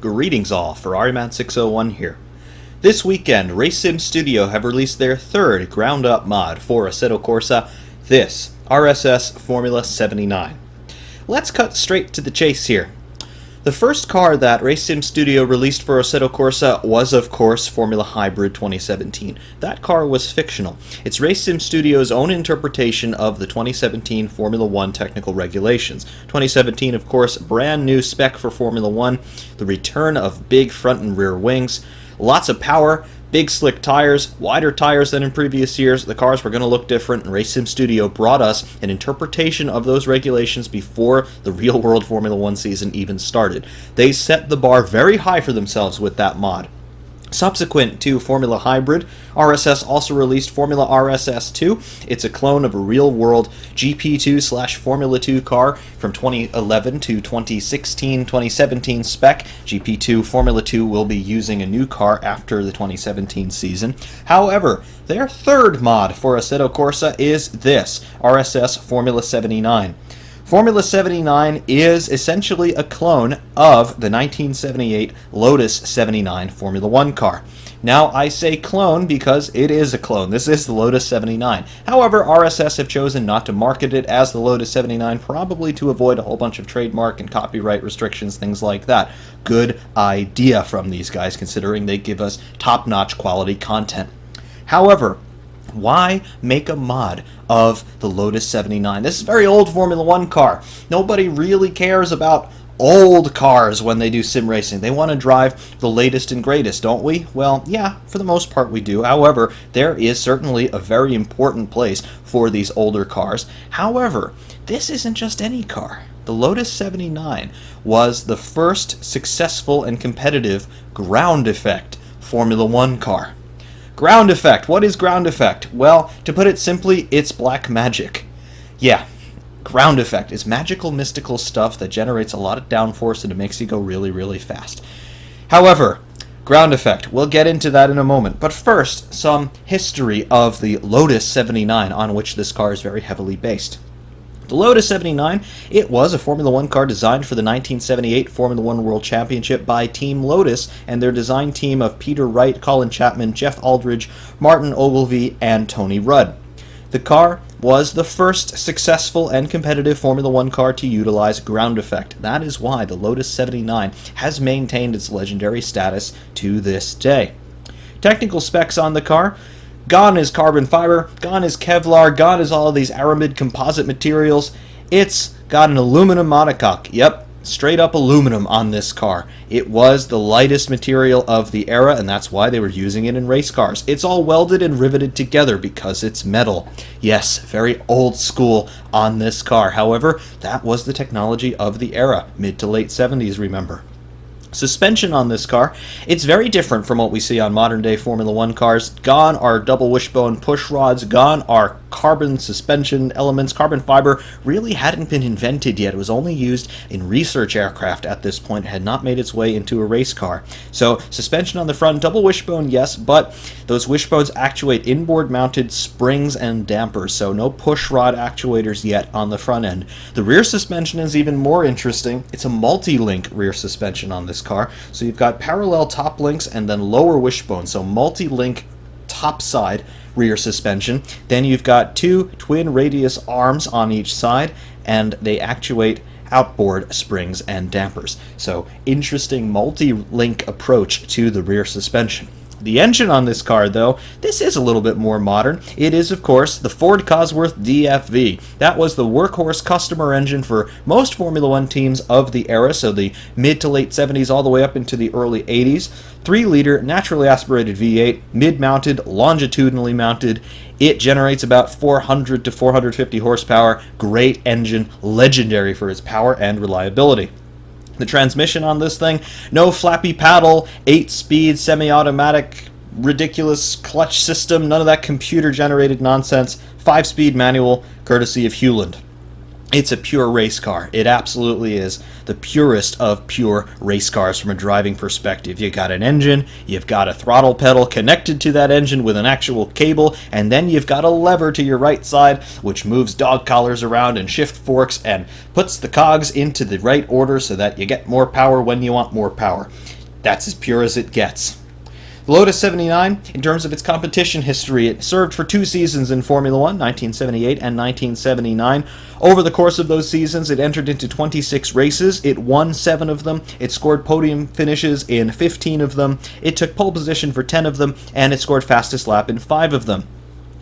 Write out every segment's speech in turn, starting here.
Greetings all, FerrariMan601 here. This weekend, Race Sim Studio have released their third ground-up mod for Assetto Corsa, this RSS Formula 79. Let's cut straight to the chase here. The first car that Race Sim Studio released for Assetto Corsa was, of course, Formula Hybrid 2017. That car was fictional. It's Race Sim Studio's own interpretation of the 2017 Formula 1 technical regulations. 2017, of course, brand new spec for Formula 1, the return of big front and rear wings, lots of power, big slick tires, wider tires than in previous years. The cars were going to look different, and Race Sim Studio brought us an interpretation of those regulations before the real-world Formula 1 season even started. They set the bar very high for themselves with that mod. Subsequent to Formula Hybrid, RSS also released Formula RSS 2. It's a clone of a real-world GP2/Formula 2 car from 2011 to 2016-2017 spec. GP2 Formula 2 will be using a new car after the 2017 season. However, their third mod for Assetto Corsa is this, RSS Formula 79. Formula 79 is essentially a clone of the 1978 Lotus 79 Formula 1 car. Now, I say clone because it is a clone. This is the Lotus 79. However, RSS have chosen not to market it as the Lotus 79, probably to avoid a whole bunch of trademark and copyright restrictions, things like that. Good idea from these guys, considering they give us top-notch quality content. However, why make a mod of the Lotus 79? This is a very old Formula 1 car. Nobody really cares about old cars when they do sim racing. They want to drive the latest and greatest, don't we? Well, yeah, for the most part we do. However, there is certainly a very important place for these older cars. However, this isn't just any car. The Lotus 79 was the first successful and competitive ground effect Formula 1 car. Ground effect. What is ground effect? Well, to put it simply, it's black magic. Yeah, ground effect is magical, mystical stuff that generates a lot of downforce and it makes you go really, really fast. However, ground effect, we'll get into that in a moment. But first, some history of the Lotus 79, on which this car is very heavily based. The Lotus 79, it was a Formula 1 car designed for the 1978 Formula 1 World Championship by Team Lotus and their design team of Peter Wright, Colin Chapman, Jeff Aldridge, Martin Ogilvy, and Tony Rudd. The car was the first successful and competitive Formula 1 car to utilize ground effect. That is why the Lotus 79 has maintained its legendary status to this day. Technical specs on the car: gone is carbon fiber, gone is Kevlar, gone is all of these aramid composite materials. It's got an aluminum monocoque. Yep, straight up aluminum on this car. It was the lightest material of the era, and that's why they were using it in race cars. It's all welded and riveted together because it's metal. Yes, very old school on this car. However, that was the technology of the era, mid to late 70s, remember. Suspension on this car, it's very different from what we see on modern day Formula 1 cars. Gone are double wishbone push rods, gone are carbon suspension elements. Carbon fiber really hadn't been invented yet. It was only used in research aircraft at this point. It had not made its way into a race car. So suspension on the front, double wishbone, yes, but those wishbones actuate inboard mounted springs and dampers, so no push rod actuators yet on the front end. The rear suspension is even more interesting. It's a multi-link rear suspension on this car. So you've got parallel top links and then lower wishbone, so multi-link top side rear suspension. Then you've got two twin radius arms on each side, and they actuate outboard springs and dampers. So interesting multi-link approach to the rear suspension. The engine on this car, though, this is a little bit more modern. It is, of course, the Ford Cosworth DFV. That was the workhorse customer engine for most Formula 1 teams of the era, so the mid to late 70s all the way up into the early 80s. 3-liter naturally aspirated V8, mid-mounted, longitudinally mounted. It generates about 400 to 450 horsepower. Great engine, legendary for its power and reliability. The transmission on this thing, no flappy paddle, 8-speed, semi-automatic, ridiculous clutch system, none of that computer-generated nonsense, 5-speed manual, courtesy of Hewland. It's a pure race car. It absolutely is the purest of pure race cars from a driving perspective. You've got an engine, you've got a throttle pedal connected to that engine with an actual cable, and then you've got a lever to your right side which moves dog collars around and shift forks and puts the cogs into the right order so that you get more power when you want more power. That's as pure as it gets. The Lotus 79, in terms of its competition history, it served for 2 seasons in Formula 1, 1978 and 1979. Over the course of those seasons, it entered into 26 races. It won 7 of them. It scored podium finishes in 15 of them. It took pole position for 10 of them, and it scored fastest lap in 5 of them.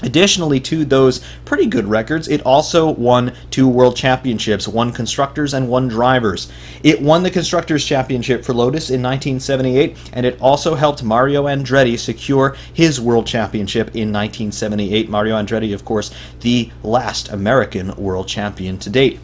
Additionally to those pretty good records, it also won 2 world championships, 1 constructors and 1 drivers. It won the constructors championship for Lotus in 1978, and it also helped Mario Andretti secure his world championship in 1978. Mario Andretti, of course, the last American world champion to date.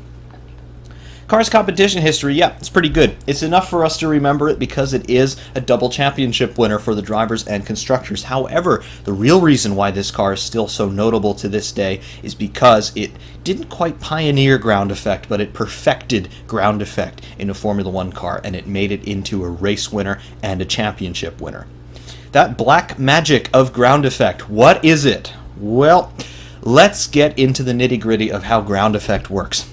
Car's competition history, yeah, it's pretty good. It's enough for us to remember it because it is a double championship winner for the drivers and constructors. However, the real reason why this car is still so notable to this day is because it didn't quite pioneer ground effect, but it perfected ground effect in a Formula 1 car, and it made it into a race winner and a championship winner. That black magic of ground effect, what is it? Well, let's get into the nitty-gritty of how ground effect works.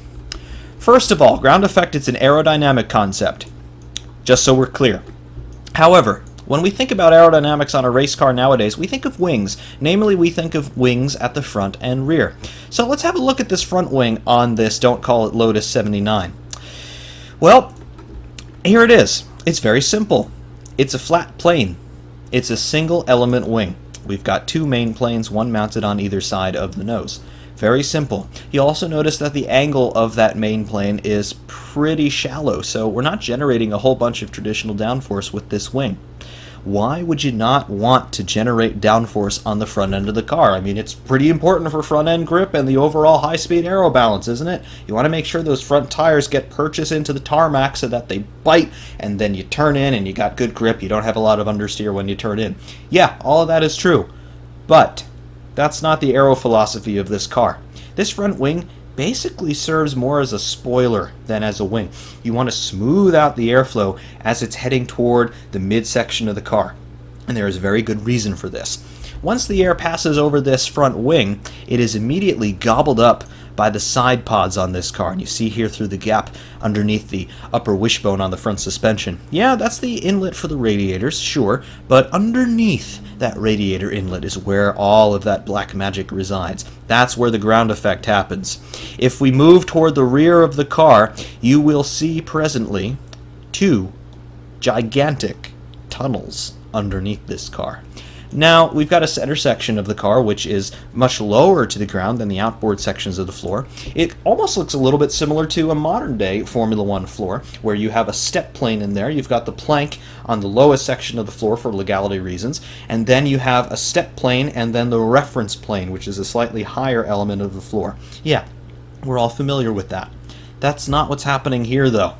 First of all, ground effect is an aerodynamic concept, just so we're clear. However, when we think about aerodynamics on a race car nowadays, we think of wings. Namely, we think of wings at the front and rear. So let's have a look at this front wing on this, don't call it Lotus 79. Well, here it is. It's very simple. It's a flat plane. It's a single element wing. We've got 2 main planes, one mounted on either side of the nose. Very simple. You also notice that the angle of that main plane is pretty shallow, so we're not generating a whole bunch of traditional downforce with this wing. Why would you not want to generate downforce on the front end of the car? I mean, it's pretty important for front end grip and the overall high-speed aero balance, isn't it? You want to make sure those front tires get purchased into the tarmac so that they bite, and then you turn in and you got good grip. You don't have a lot of understeer when you turn in. Yeah, all of that is true, but that's not the aero philosophy of this car. This front wing basically serves more as a spoiler than as a wing. You want to smooth out the airflow as it's heading toward the midsection of the car, and there is a very good reason for this. Once the air passes over this front wing, it is immediately gobbled up by the side pods on this car, and you see here through the gap underneath the upper wishbone on the front suspension. Yeah, that's the inlet for the radiators, sure, but underneath that radiator inlet is where all of that black magic resides. That's where the ground effect happens. If we move toward the rear of the car, you will see presently 2 gigantic tunnels underneath this car. Now, we've got a center section of the car which is much lower to the ground than the outboard sections of the floor. It almost looks a little bit similar to a modern-day Formula 1 floor, where you have a step plane in there. You've got the plank on the lowest section of the floor for legality reasons, and then you have a step plane and then the reference plane, which is a slightly higher element of the floor. Yeah, we're all familiar with that. That's not what's happening here, though.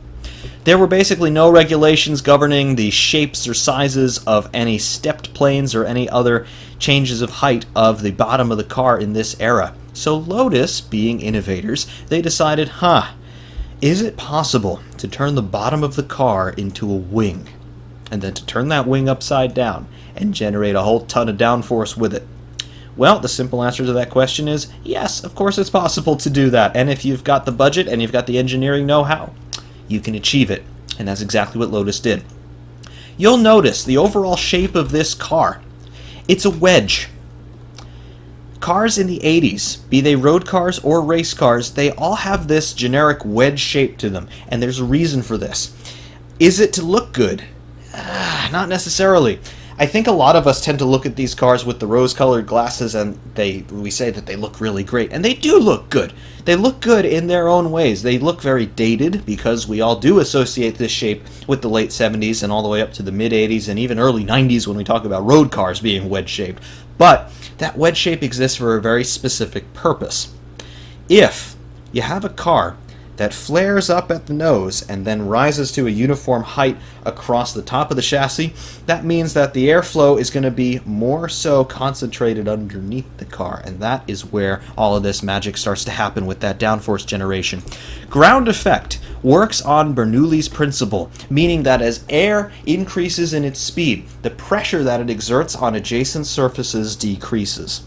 There were basically no regulations governing the shapes or sizes of any stepped planes or any other changes of height of the bottom of the car in this era. So Lotus, being innovators, they decided, is it possible to turn the bottom of the car into a wing, and then to turn that wing upside down and generate a whole ton of downforce with it? Well, the simple answer to that question is yes, of course it's possible to do that. And if you've got the budget and you've got the engineering know-how, you can achieve it, and that's exactly what Lotus did. You'll notice the overall shape of this car. It's a wedge. Cars in the 80s, be they road cars or race cars, they all have this generic wedge shape to them, and there's a reason for this. Is it to look good? Not necessarily. I think a lot of us tend to look at these cars with the rose-colored glasses and we say that they look really great, and they do look good. They look good in their own ways. They look very dated because we all do associate this shape with the late 70s and all the way up to the mid-80s and even early 90s when we talk about road cars being wedge-shaped. But that wedge shape exists for a very specific purpose. If you have a car that flares up at the nose and then rises to a uniform height across the top of the chassis, that means that the airflow is going to be more so concentrated underneath the car, and that is where all of this magic starts to happen with that downforce generation. Ground effect works on Bernoulli's principle, meaning that as air increases in its speed, the pressure that it exerts on adjacent surfaces decreases.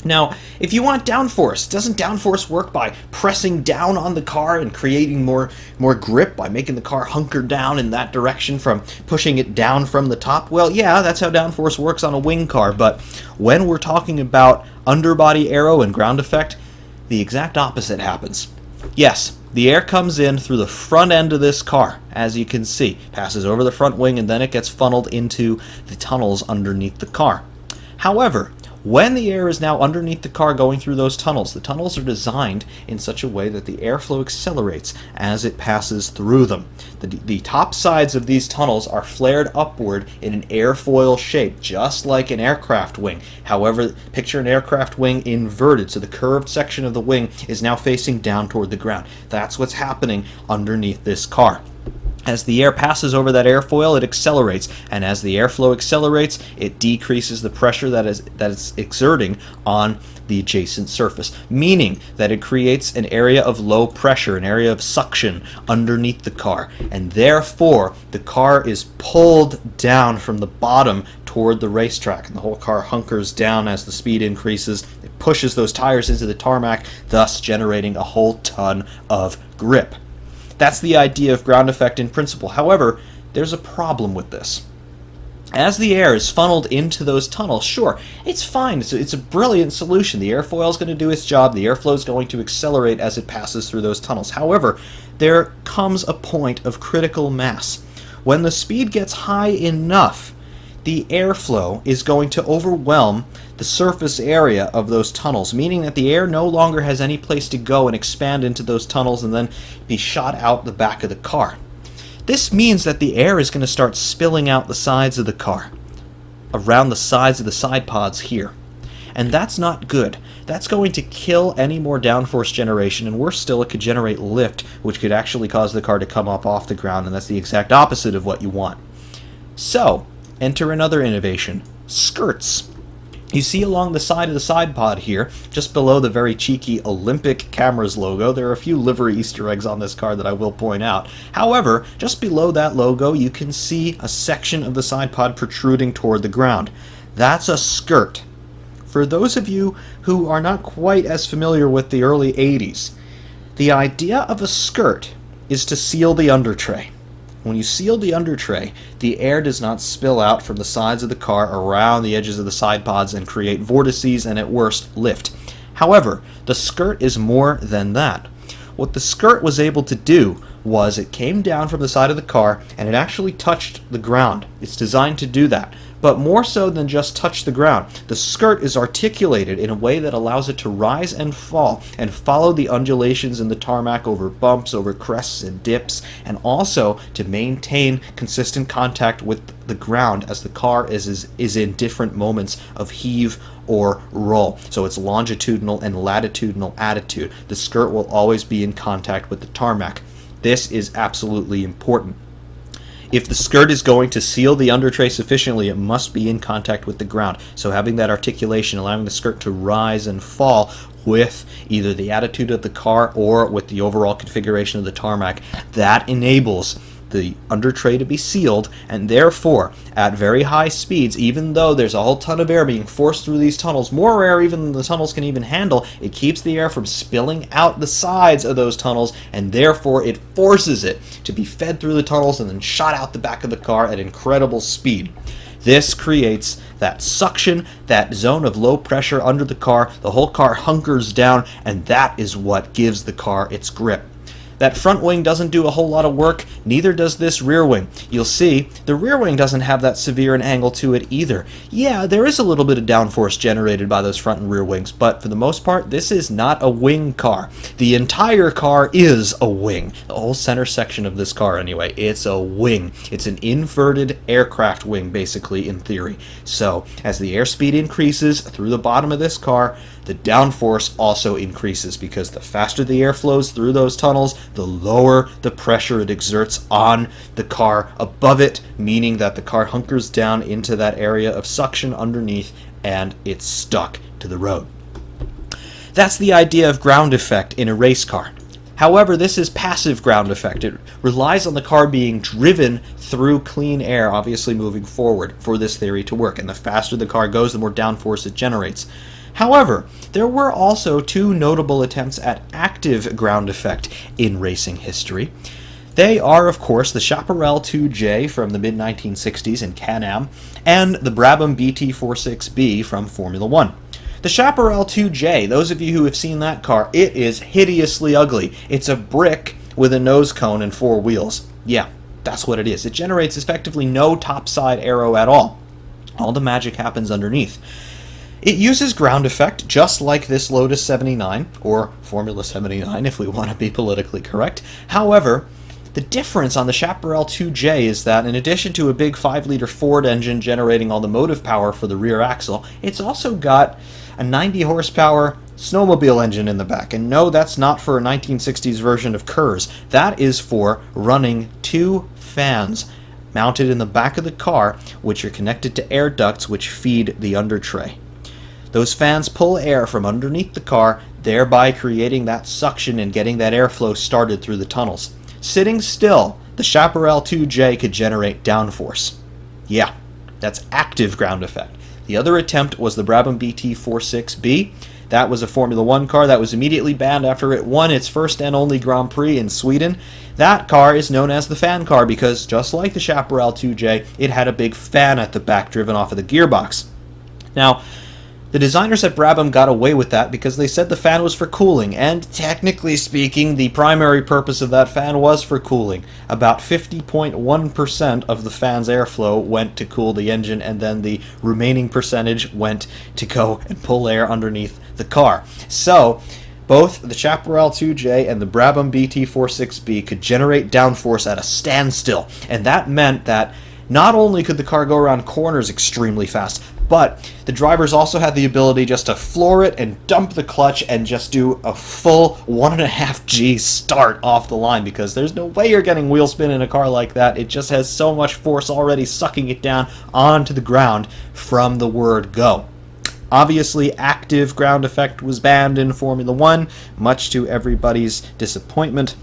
Now, if you want downforce, doesn't downforce work by pressing down on the car and creating more grip by making the car hunker down in that direction from pushing it down from the top? Well, yeah, that's how downforce works on a wing car, but when we're talking about underbody aero and ground effect, the exact opposite happens. Yes, the air comes in through the front end of this car, as you can see, passes over the front wing, and then it gets funneled into the tunnels underneath the car. However, when the air is now underneath the car going through those tunnels, the tunnels are designed in such a way that the airflow accelerates as it passes through them. The top sides of these tunnels are flared upward in an airfoil shape, just like an aircraft wing. However, picture an aircraft wing inverted, so the curved section of the wing is now facing down toward the ground. That's what's happening underneath this car. As the air passes over that airfoil, it accelerates, and as the airflow accelerates, it decreases the pressure that it's exerting on the adjacent surface, meaning that it creates an area of low pressure, an area of suction underneath the car, and therefore the car is pulled down from the bottom toward the racetrack, and the whole car hunkers down as the speed increases. It pushes those tires into the tarmac, thus generating a whole ton of grip. That's the idea of ground effect in principle. However, there's a problem with this. As the air is funneled into those tunnels, sure, it's fine. It's a brilliant solution. The airfoil is going to do its job. The airflow is going to accelerate as it passes through those tunnels. However, there comes a point of critical mass. When the speed gets high enough, the airflow is going to overwhelm the surface area of those tunnels, meaning that the air no longer has any place to go and expand into those tunnels and then be shot out the back of the car. This means that the air is going to start spilling out the sides of the car, around the sides of the side pods here. And that's not good. That's going to kill any more downforce generation, and worse still, it could generate lift, which could actually cause the car to come up off the ground, and that's the exact opposite of what you want. So, enter another innovation, skirts. You see along the side of the side pod here, just below the very cheeky Olympic Cameras logo, there are a few livery Easter eggs on this car that I will point out. However, just below that logo, you can see a section of the side pod protruding toward the ground. That's a skirt. For those of you who are not quite as familiar with the early 80s, the idea of a skirt is to seal the undertray. When you seal the undertray, the air does not spill out from the sides of the car around the edges of the side pods and create vortices and, at worst, lift. However, the skirt is more than that. What the skirt was able to do was it came down from the side of the car and it actually touched the ground. It's designed to do that. But more so than just touch the ground, the skirt is articulated in a way that allows it to rise and fall and follow the undulations in the tarmac over bumps, over crests and dips, and also to maintain consistent contact with the ground as the car is in different moments of heave or roll. So it's longitudinal and latitudinal attitude. The skirt will always be in contact with the tarmac. This is absolutely important. If the skirt is going to seal the undertray sufficiently, it must be in contact with the ground. So having that articulation, allowing the skirt to rise and fall with either the attitude of the car or with the overall configuration of the tarmac, that enables the undertray to be sealed, and therefore, at very high speeds, even though there's a whole ton of air being forced through these tunnels, more air even than the tunnels can even handle, it keeps the air from spilling out the sides of those tunnels, and therefore it forces it to be fed through the tunnels and then shot out the back of the car at incredible speed. This creates that suction, that zone of low pressure under the car, the whole car hunkers down, and that is what gives the car its grip. That front wing doesn't do a whole lot of work, neither does this rear wing. You'll see, the rear wing doesn't have that severe an angle to it either. Yeah, there is a little bit of downforce generated by those front and rear wings, but for the most part, this is not a wing car. The entire car is a wing. The whole center section of this car, anyway, it's a wing. It's an inverted aircraft wing, basically, in theory. So, as the airspeed increases through the bottom of this car, the downforce also increases because the faster the air flows through those tunnels, the lower the pressure it exerts on the car above it, meaning that the car hunkers down into that area of suction underneath and it's stuck to the road. That's the idea of ground effect in a race car. However, this is passive ground effect. It relies on the car being driven through clean air, obviously moving forward, for this theory to work. And the faster the car goes, the more downforce it generates. However, there were also two notable attempts at active ground effect in racing history. They are, of course, the Chaparral 2J from the mid-1960s in Can-Am and the Brabham BT46B from Formula One. The Chaparral 2J, those of you who have seen that car, it is hideously ugly. It's a brick with a nose cone and four wheels. Yeah, that's what it is. It generates effectively no topside aero at all. All the magic happens underneath. It uses ground effect just like this Lotus 79, or Formula 79 if we want to be politically correct. However, the difference on the Chaparral 2J is that in addition to a big 5-liter Ford engine generating all the motive power for the rear axle, it's also got a 90 horsepower snowmobile engine in the back. And no, that's not for a 1960s version of Kurz. That is for running two fans mounted in the back of the car, which are connected to air ducts which feed the under tray. Those fans pull air from underneath the car, thereby creating that suction and getting that airflow started through the tunnels. Sitting still, the Chaparral 2J could generate downforce. Yeah, that's active ground effect. The other attempt was the Brabham BT46B. That was a Formula One car that was immediately banned after it won its first and only Grand Prix in Sweden. That car is known as the fan car because, just like the Chaparral 2J, it had a big fan at the back driven off of the gearbox. Now, the designers at Brabham got away with that because they said the fan was for cooling, and technically speaking, the primary purpose of that fan was for cooling. About 50.1% of the fan's airflow went to cool the engine, and then the remaining percentage went to go and pull air underneath the car. So, both the Chaparral 2J and the Brabham BT46B could generate downforce at a standstill, and that meant that not only could the car go around corners extremely fast, but the drivers also had the ability just to floor it and dump the clutch and just do a full 1.5G start off the line, because there's no way you're getting wheel spin in a car like that. It just has so much force already sucking it down onto the ground from the word go. Obviously, active ground effect was banned in Formula One, much to everybody's disappointment.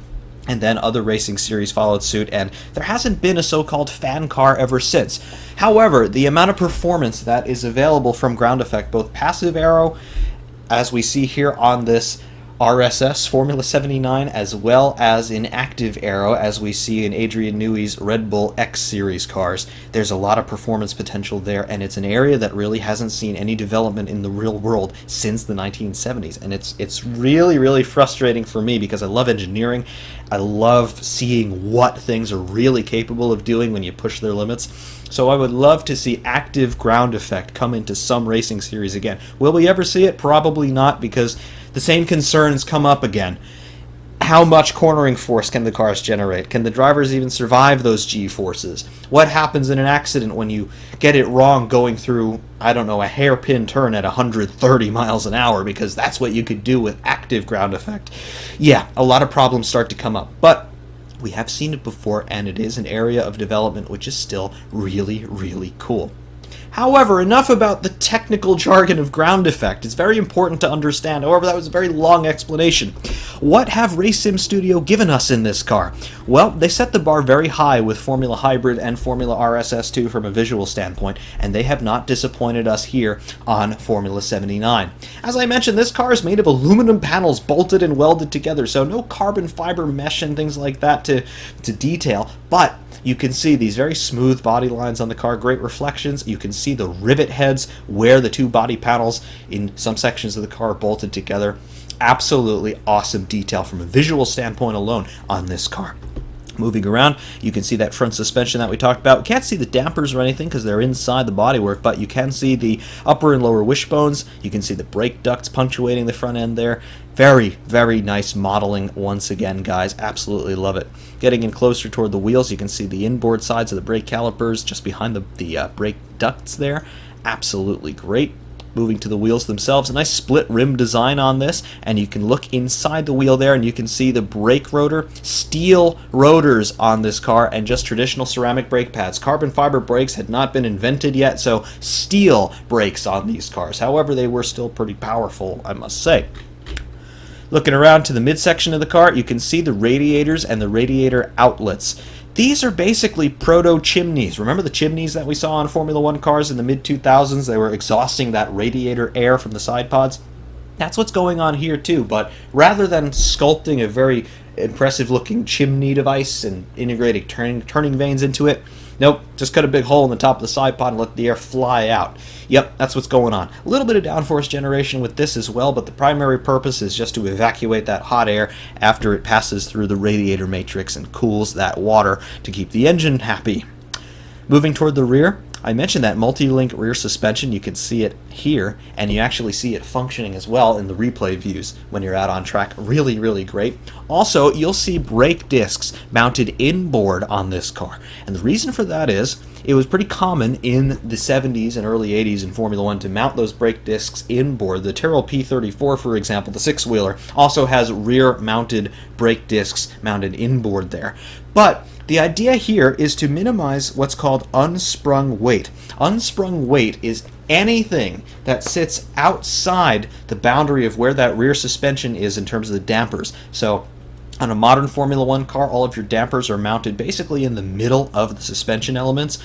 And then other racing series followed suit, and there hasn't been a so-called fan car ever since. However, the amount of performance that is available from ground effect, both passive aero, as we see here on this RSS Formula 79, as well as in active aero, as we see in Adrian Newey's Red Bull X Series cars, there's a lot of performance potential there, and it's an area that really hasn't seen any development in the real world since the 1970s. And it's really, really frustrating for me because I love engineering. I love seeing what things are really capable of doing when you push their limits. So I would love to see active ground effect come into some racing series again. Will we ever see it? Probably not, because the same concerns come up again. How much cornering force can the cars generate? Can the drivers even survive those G-forces? What happens in an accident when you get it wrong going through, I don't know, a hairpin turn at 130 miles an hour, because that's what you could do with active ground effect? Yeah, a lot of problems start to come up, but we have seen it before, and it is an area of development which is still really, really cool. However, enough about the technical jargon of ground effect. It's very important to understand. However, that was a very long explanation. What have Race Sim Studio given us in this car? Well, they set the bar very high with Formula Hybrid and Formula RSS2 from a visual standpoint, and they have not disappointed us here on Formula 79. As I mentioned, this car is made of aluminum panels bolted and welded together, so no carbon fiber mesh and things like that to detail, but you can see these very smooth body lines on the car, great reflections. You can see the rivet heads where the two body panels in some sections of the car are bolted together. Absolutely awesome detail from a visual standpoint alone on this car. Moving around, you can see that front suspension that we talked about. You can't see the dampers or anything because they're inside the bodywork, but you can see the upper and lower wishbones. You can see the brake ducts punctuating the front end there. Very, very nice modeling once again, guys. Absolutely love it. Getting in closer toward the wheels, you can see the inboard sides of the brake calipers just behind the brake ducts there. Absolutely great. Moving to the wheels themselves, a nice split rim design on this, and you can look inside the wheel there and you can see the brake rotor, steel rotors on this car, and just traditional ceramic brake pads. Carbon fiber brakes had not been invented yet, so steel brakes on these cars. However, they were still pretty powerful, I must say. Looking around to the midsection of the car, you can see the radiators and the radiator outlets. These are basically proto-chimneys. Remember the chimneys that we saw on Formula One cars in the mid-2000s? They were exhausting that radiator air from the side pods. That's what's going on here too, but rather than sculpting a very impressive-looking chimney device and integrating turning vanes into it, nope, just cut a big hole in the top of the side pod and let the air fly out. Yep, that's what's going on. A little bit of downforce generation with this as well, but the primary purpose is just to evacuate that hot air after it passes through the radiator matrix and cools that water to keep the engine happy. Moving toward the rear, I mentioned that multi-link rear suspension. You can see it here, and you actually see it functioning as well in the replay views when you're out on track. Really, really great. Also, you'll see brake discs mounted inboard on this car, and the reason for that is it was pretty common in the 70s and early 80s in Formula One to mount those brake discs inboard. The Tyrrell P34, for example, the six-wheeler, also has rear-mounted brake discs mounted inboard there. But the idea here is to minimize what's called unsprung weight. Unsprung weight is anything that sits outside the boundary of where that rear suspension is in terms of the dampers. So on a modern Formula One car, all of your dampers are mounted basically in the middle of the suspension elements.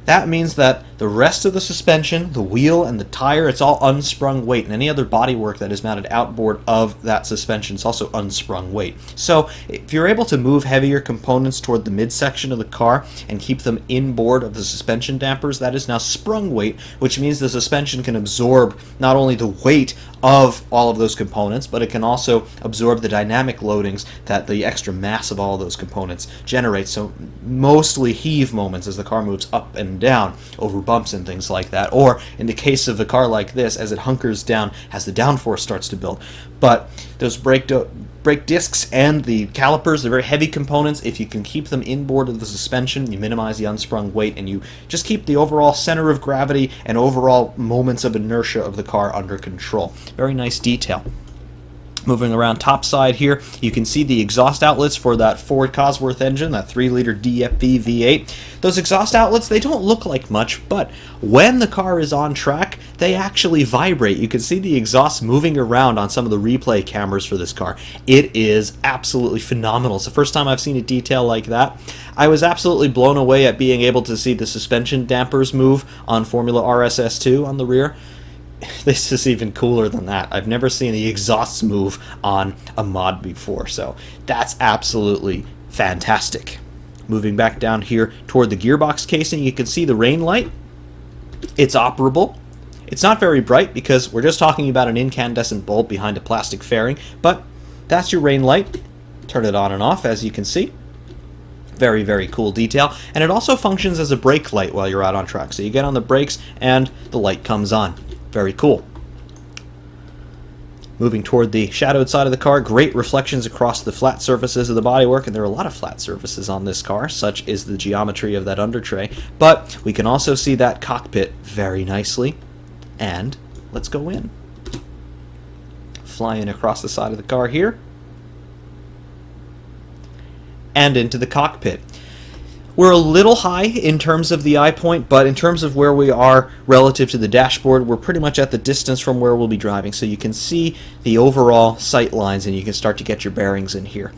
That means that the rest of the suspension, the wheel and the tire, it's all unsprung weight, and any other bodywork that is mounted outboard of that suspension is also unsprung weight. So if you're able to move heavier components toward the midsection of the car and keep them inboard of the suspension dampers, that is now sprung weight, which means the suspension can absorb not only the weight of all of those components, but it can also absorb the dynamic loadings that the extra mass of all of those components generates. So mostly heave moments as the car moves up and down over bumps and things like that, or in the case of a car like this, as it hunkers down as the downforce starts to build. But those brake discs and the calipers, they're very heavy components. If you can keep them inboard of the suspension, you minimize the unsprung weight and you just keep the overall center of gravity and overall moments of inertia of the car under control. Very nice detail. Moving around topside here, you can see the exhaust outlets for that Ford Cosworth engine, that 3-liter DFV V8. Those exhaust outlets, they don't look like much, but when the car is on track, they actually vibrate. You can see the exhaust moving around on some of the replay cameras for this car. It is absolutely phenomenal. It's the first time I've seen a detail like that. I was absolutely blown away at being able to see the suspension dampers move on Formula RSS 2 on the rear. This is even cooler than that. I've never seen the exhausts move on a mod before, so that's absolutely fantastic. Moving back down here toward the gearbox casing, you can see the rain light. It's operable. It's not very bright because we're just talking about an incandescent bulb behind a plastic fairing, but that's your rain light. Turn it on and off, as you can see. Very, very cool detail. And it also functions as a brake light while you're out on track. So you get on the brakes and the light comes on. Very cool. Moving toward the shadowed side of the car, great reflections across the flat surfaces of the bodywork, and there are a lot of flat surfaces on this car, such is the geometry of that under tray. But we can also see that cockpit very nicely, and let's go in. Fly in across the side of the car here, and into the cockpit. We're a little high in terms of the eye point, but in terms of where we are relative to the dashboard, we're pretty much at the distance from where we'll be driving. So you can see the overall sight lines and you can start to get your bearings in here.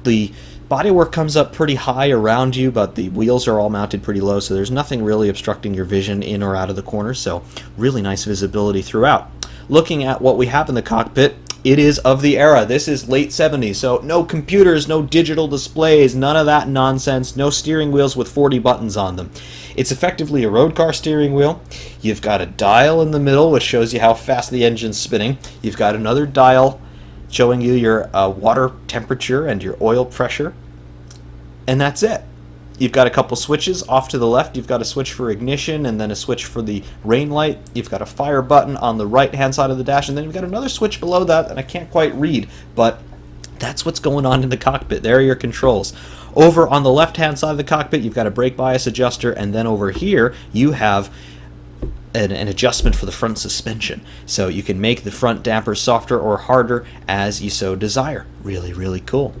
The bodywork comes up pretty high around you, but the wheels are all mounted pretty low, so there's nothing really obstructing your vision in or out of the corners, so really nice visibility throughout. Looking at what we have in the cockpit, it is of the era. This is late 70s, so no computers, no digital displays, none of that nonsense, no steering wheels with 40 buttons on them. It's effectively a road car steering wheel. You've got a dial in the middle, which shows you how fast the engine's spinning. You've got another dial showing you your water temperature and your oil pressure, and that's it. You've got a couple switches off to the left. You've got a switch for ignition and then a switch for the rain light. You've got a fire button on the right-hand side of the dash, and then you've got another switch below that that I can't quite read, but that's what's going on in the cockpit. There are your controls. Over on the left-hand side of the cockpit, you've got a brake bias adjuster, and then over here, you have an adjustment for the front suspension. So you can make the front dampers softer or harder as you so desire. Really, really cool.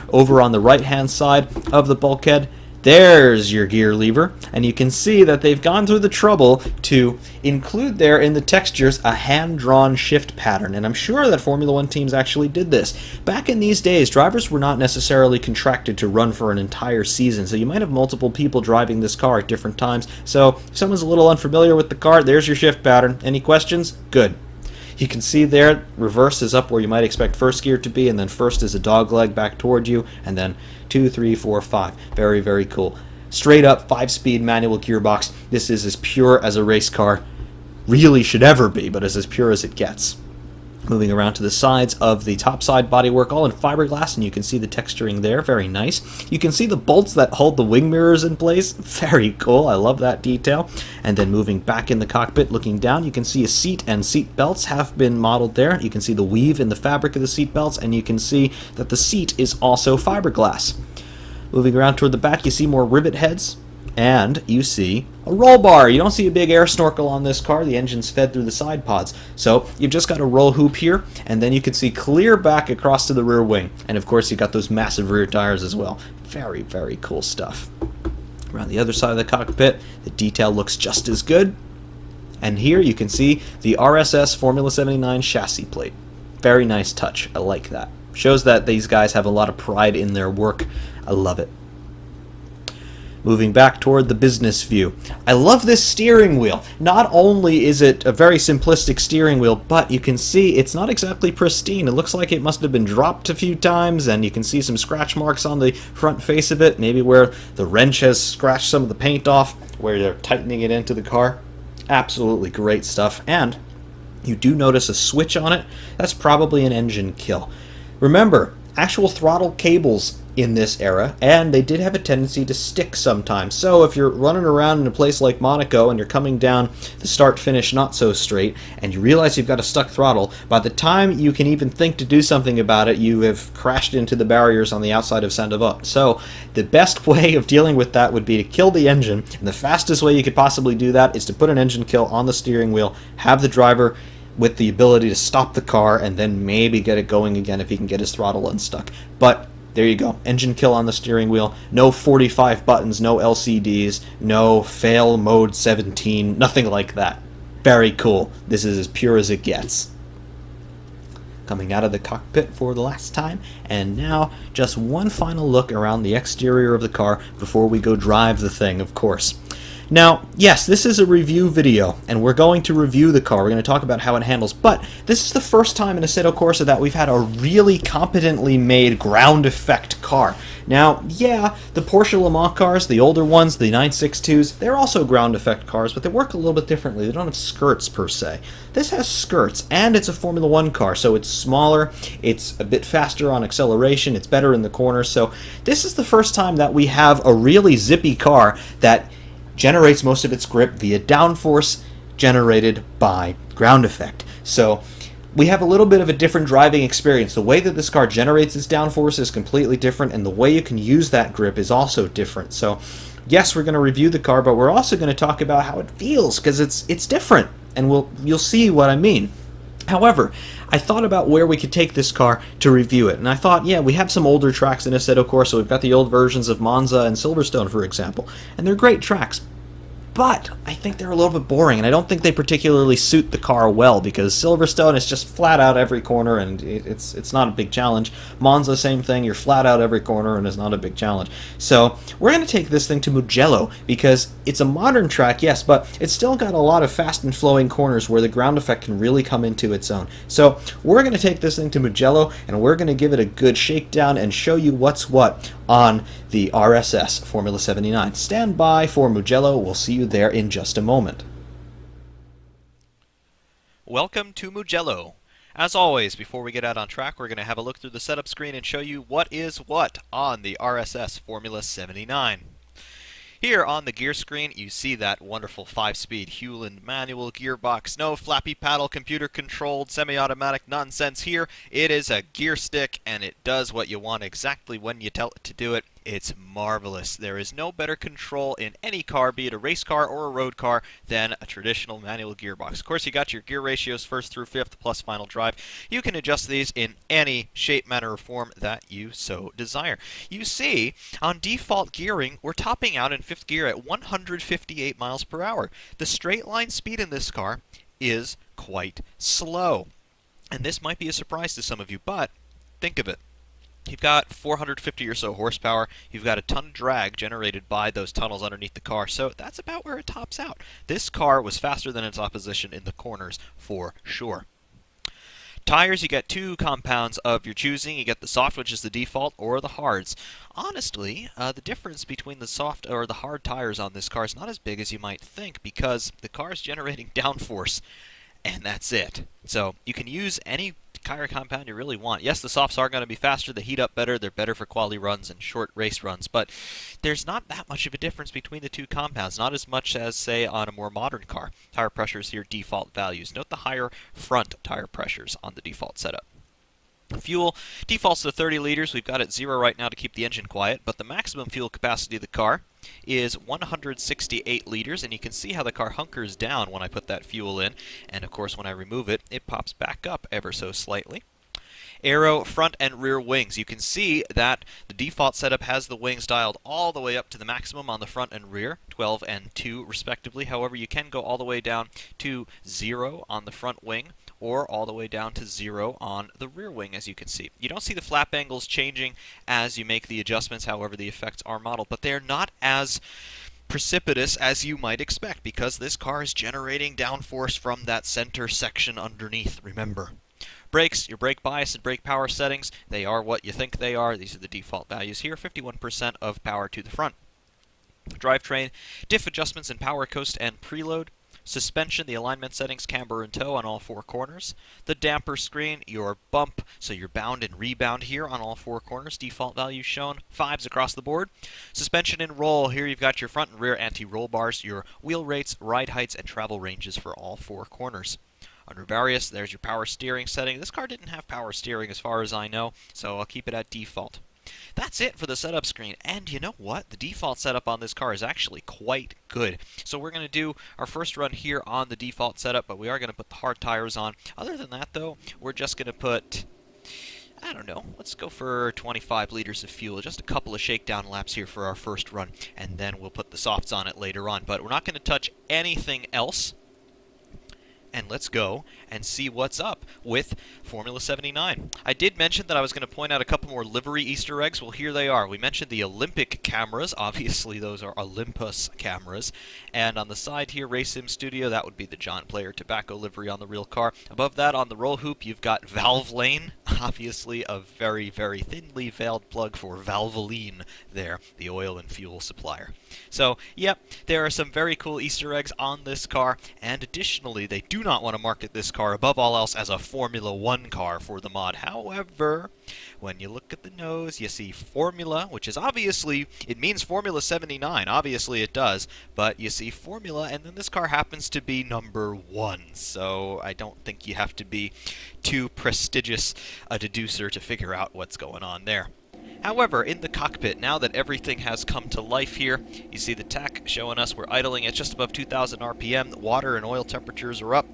Over on the right-hand side of the bulkhead, there's your gear lever, and you can see that they've gone through the trouble to include there in the textures a hand-drawn shift pattern, and I'm sure that Formula One teams actually did this. Back in these days, drivers were not necessarily contracted to run for an entire season, so you might have multiple people driving this car at different times. So if someone's a little unfamiliar with the car, there's your shift pattern. Any questions? Good. You can see there, reverse is up where you might expect first gear to be, and then first is a dog leg back toward you, and then 2, 3, 4, 5. Very, very cool. Straight up 5-speed manual gearbox. This is as pure as a race car really should ever be, but is as pure as it gets. Moving around to the sides of the top side bodywork, all in fiberglass, and you can see the texturing there. Very nice. You can see the bolts that hold the wing mirrors in place. Very cool. I love that detail. And then moving back in the cockpit, looking down, you can see a seat and seat belts have been modeled there. You can see the weave in the fabric of the seat belts, and you can see that the seat is also fiberglass. Moving around toward the back, you see more rivet heads, and you see a roll bar. You don't see a big air snorkel on this car. The engine's fed through the side pods. So you've just got a roll hoop here, and then you can see clear back across to the rear wing. And of course, you've got those massive rear tires as well. Very, very cool stuff. Around the other side of the cockpit, the detail looks just as good. And here you can see the RSS Formula 79 chassis plate. Very nice touch. I like that. Shows that these guys have a lot of pride in their work. I love it. Moving back toward the business view. I love this steering wheel. Not only is it a very simplistic steering wheel, but you can see it's not exactly pristine. It looks like it must have been dropped a few times, and you can see some scratch marks on the front face of it, maybe where the wrench has scratched some of the paint off, where they're tightening it into the car. Absolutely great stuff. And you do notice a switch on it. That's probably an engine kill. Remember, actual throttle cables in this era, and they did have a tendency to stick sometimes. So if you're running around in a place like Monaco and you're coming down the start-finish not so straight, and you realize you've got a stuck throttle, by the time you can even think to do something about it, you have crashed into the barriers on the outside of Saint-Avold. So the best way of dealing with that would be to kill the engine, and the fastest way you could possibly do that is to put an engine kill on the steering wheel, have the driver with the ability to stop the car, and then maybe get it going again if he can get his throttle unstuck. But there you go. Engine kill on the steering wheel. No 45 buttons, no LCDs, no fail mode 17, nothing like that. Very cool. This is as pure as it gets. Coming out of the cockpit for the last time, and now just one final look around the exterior of the car before we go drive the thing, of course. Now, yes, this is a review video, and we're going to review the car. We're going to talk about how it handles, but this is the first time in Assetto Corsa that we've had a really competently made ground effect car. Now, yeah, the Porsche Le Mans cars, the older ones, the 962s, they're also ground effect cars, but they work a little bit differently. They don't have skirts, per se. This has skirts, and it's a Formula One car, so it's smaller, it's a bit faster on acceleration, it's better in the corners, so this is the first time that we have a really zippy car that generates most of its grip via downforce generated by ground effect. So we have a little bit of a different driving experience. The way that this car generates its downforce is completely different, and the way you can use that grip is also different. So yes, we're going to review the car, but we're also going to talk about how it feels, because it's different, and you'll see what I mean. However, I thought about where we could take this car to review it, and I thought, yeah, we have some older tracks in Assetto Corsa. We've got the old versions of Monza and Silverstone, for example, and they're great tracks. But I think they're a little bit boring, and I don't think they particularly suit the car well, because Silverstone is just flat out every corner, and it's not a big challenge. Monza, same thing, you're flat out every corner, and it's not a big challenge. So we're going to take this thing to Mugello, because it's a modern track, yes, but it's still got a lot of fast and flowing corners where the ground effect can really come into its own. So we're going to take this thing to Mugello, and we're going to give it a good shakedown and show you what's what on the RSS Formula 79. Stand by for Mugello. We'll see you there in just a moment. Welcome to Mugello. As always, before we get out on track, we're going to have a look through the setup screen and show you what is what on the RSS Formula 79. Here on the gear screen, you see that wonderful 5-speed Hewland manual gearbox. No flappy paddle, computer-controlled, semi-automatic nonsense here. It is a gear stick, and it does what you want exactly when you tell it to do it. It's marvelous. There is no better control in any car, be it a race car or a road car, than a traditional manual gearbox. Of course, you got your gear ratios first through fifth plus final drive. You can adjust these in any shape, manner, or form that you so desire. You see, on default gearing, we're topping out in fifth gear at 158 miles per hour. The straight line speed in this car is quite slow. And this might be a surprise to some of you, but think of it. You've got 450 or so horsepower. You've got a ton of drag generated by those tunnels underneath the car, so that's about where it tops out. This car was faster than its opposition in the corners for sure. Tires, you get two compounds of your choosing. You get the soft, which is the default, or the hards. Honestly, the difference between the soft or the hard tires on this car is not as big as you might think, because the car is generating downforce, and that's it. So you can use any tire compound you really want. Yes, the softs are going to be faster, they heat up better, they're better for quality runs and short race runs, but there's not that much of a difference between the two compounds, not as much as, say, on a more modern car. Tire pressures here, default values. Note the higher front tire pressures on the default setup. Fuel defaults to 30 liters. We've got it 0 right now to keep the engine quiet, but the maximum fuel capacity of the car is 168 liters, and you can see how the car hunkers down when I put that fuel in, and of course when I remove it, it pops back up ever so slightly. Aero front and rear wings. You can see that the default setup has the wings dialed all the way up to the maximum on the front and rear, 12 and 2 respectively. However, you can go all the way down to 0 on the front wing, or all the way down to 0 on the rear wing, as you can see. You don't see the flap angles changing as you make the adjustments, however the effects are modeled, but they're not as precipitous as you might expect, because this car is generating downforce from that center section underneath, remember. Brakes, your brake bias and brake power settings, they are what you think they are. These are the default values here, 51% of power to the front. Drivetrain, diff adjustments in power coast and preload. Suspension, the alignment settings, camber and tow on all four corners. The damper screen, your bump, so your bound and rebound here on all four corners. Default values shown, 5s across the board. Suspension and roll, here you've got your front and rear anti-roll bars, your wheel rates, ride heights, and travel ranges for all four corners. Under various, there's your power steering setting. This car didn't have power steering as far as I know, so I'll keep it at default. That's it for the setup screen, and you know what? The default setup on this car is actually quite good. So we're going to do our first run here on the default setup, but we are going to put the hard tires on. Other than that, though, we're just going to put, I don't know, let's go for 25 liters of fuel, just a couple of shakedown laps here for our first run, and then we'll put the softs on it later on. But we're not going to touch anything else. And let's go and see what's up with Formula 79. I did mention that I was going to point out a couple more livery Easter eggs. Well, here they are. We mentioned the Olympic cameras. Obviously, those are Olympus cameras. And on the side here, Race Sim Studio, that would be the John Player tobacco livery on the real car. Above that, on the roll hoop, you've got Valve Lane. Obviously, a very, very thinly veiled plug for Valvoline there, the oil and fuel supplier. So, yep, there are some very cool Easter eggs on this car. And additionally, they do not want to market this car above all else as a Formula 1 car for the mod. However, when you look at the nose, you see Formula, which is obviously, it means Formula 79. Obviously it does, but you see Formula, and then this car happens to be number 1. So I don't think you have to be too prestigious a deducer to figure out what's going on there. However, in the cockpit, now that everything has come to life here, you see the tach showing us we're idling at just above 2,000 RPM. The water and oil temperatures are up.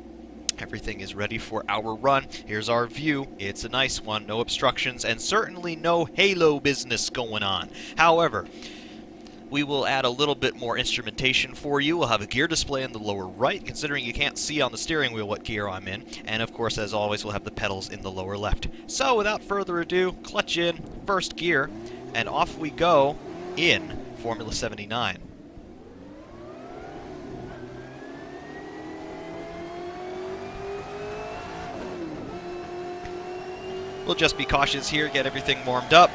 Everything is ready for our run. Here's our view. It's a nice one. No obstructions, and certainly no halo business going on. However, we will add a little bit more instrumentation for you. We'll have a gear display in the lower right, considering you can't see on the steering wheel what gear I'm in. And of course, as always, we'll have the pedals in the lower left. So without further ado, clutch in, first gear, and off we go in Formula 79. We'll just be cautious here, get everything warmed up.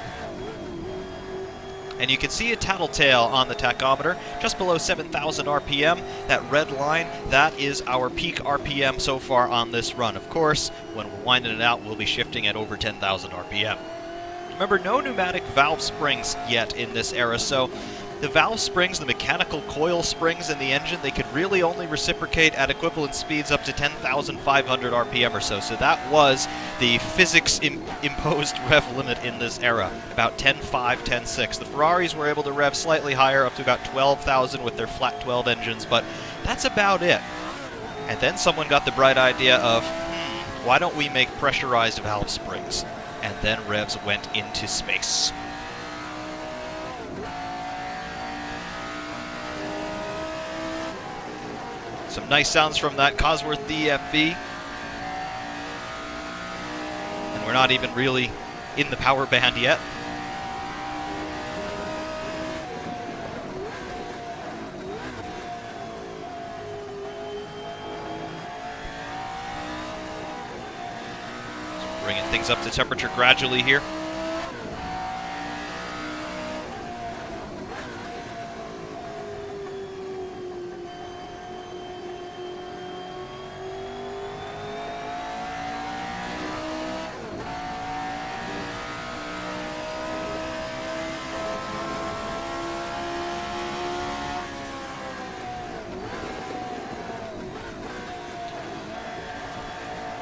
And you can see a tattletale on the tachometer, just below 7,000 RPM. That red line, that is our peak RPM so far on this run. Of course, when we're winding it out, we'll be shifting at over 10,000 RPM. Remember, no pneumatic valve springs yet in this era, so the valve springs, the mechanical coil springs in the engine, they could really only reciprocate at equivalent speeds up to 10,500 RPM or so. So that was the physics-imposed rev limit in this era, about 10.5, 10.6. The Ferraris were able to rev slightly higher, up to about 12,000 with their flat 12 engines, but that's about it. And then someone got the bright idea of, why don't we make pressurized valve springs? And then revs went into space. Some nice sounds from that Cosworth DFV. And we're not even really in the power band yet. So bringing things up to temperature gradually here.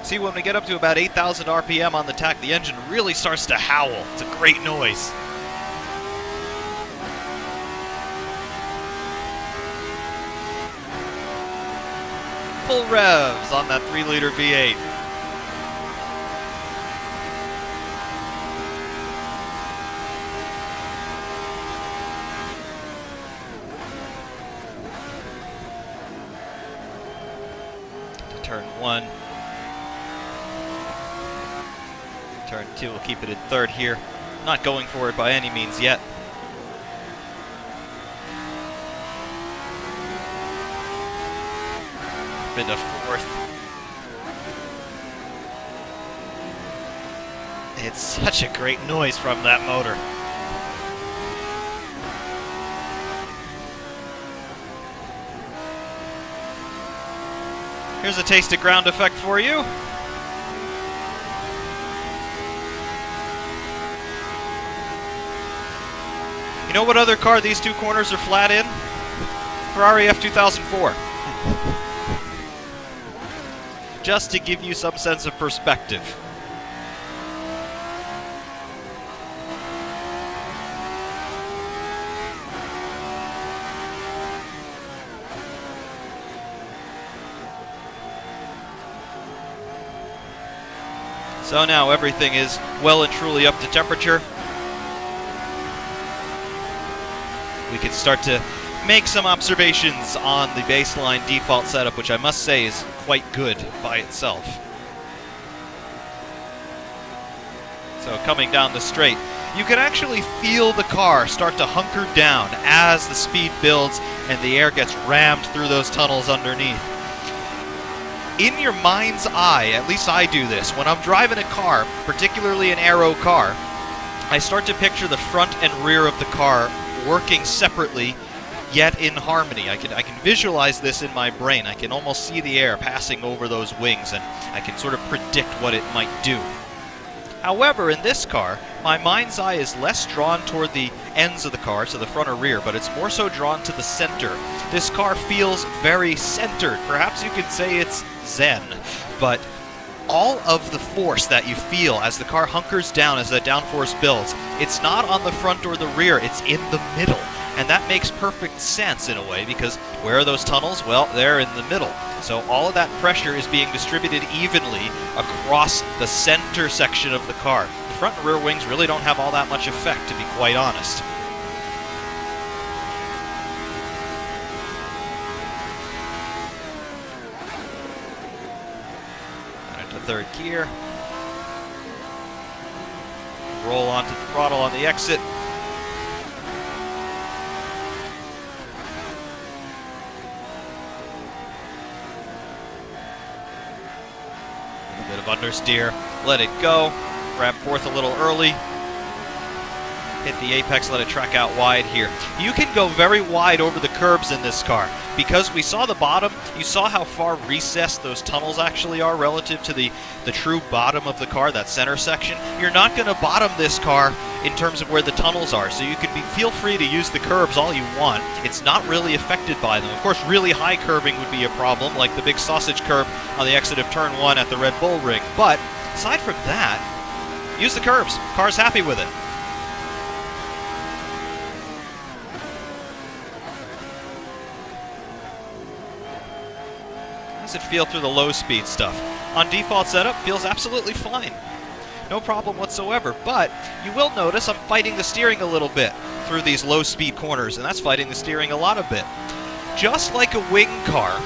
See, when we get up to about 8,000 RPM on the tack, the engine really starts to howl. It's a great noise. Full revs on that 3-liter V8. Turn 1. Turn 2 will keep it in third here. Not going for it by any means yet. Into fourth. It's such a great noise from that motor. Here's a taste of ground effect for you. You know what other car these two corners are flat in? Ferrari F2004. Just to give you some sense of perspective. So now everything is well and truly up to temperature. We can start to make some observations on the baseline default setup, which I must say is quite good by itself. So coming down the straight, you can actually feel the car start to hunker down as the speed builds and the air gets rammed through those tunnels underneath. In your mind's eye, at least I do this, when I'm driving a car, particularly an aero car, I start to picture the front and rear of the car working separately, yet in harmony. I can visualize this in my brain. I can almost see the air passing over those wings, and I can sort of predict what it might do. However, in this car, my mind's eye is less drawn toward the ends of the car, so the front or rear, but it's more so drawn to the center. This car feels very centered. Perhaps you could say it's zen, but all of the force that you feel as the car hunkers down, as that downforce builds, it's not on the front or the rear, it's in the middle. And that makes perfect sense in a way, because where are those tunnels? Well, they're in the middle. So all of that pressure is being distributed evenly across the center section of the car. The front and rear wings really don't have all that much effect, to be quite honest. Third gear. Roll onto the throttle on the exit. A little bit of understeer. Let it go. Grab fourth a little early. Hit the apex, let it track out wide here. You can go very wide over the curbs in this car. Because we saw the bottom, you saw how far recessed those tunnels actually are relative to the true bottom of the car, that center section. You're not going to bottom this car in terms of where the tunnels are, so you can feel free to use the curbs all you want. It's not really affected by them. Of course, really high curbing would be a problem, like the big sausage curb on the exit of turn 1 at the Red Bull ring. But aside from that, use the curbs. Car's happy with it. How does it feel through the low speed stuff? On default setup, feels absolutely fine. No problem whatsoever, but you will notice I'm fighting the steering a little bit through these low speed corners, and that's fighting the steering a lot a bit. Just like a wing car,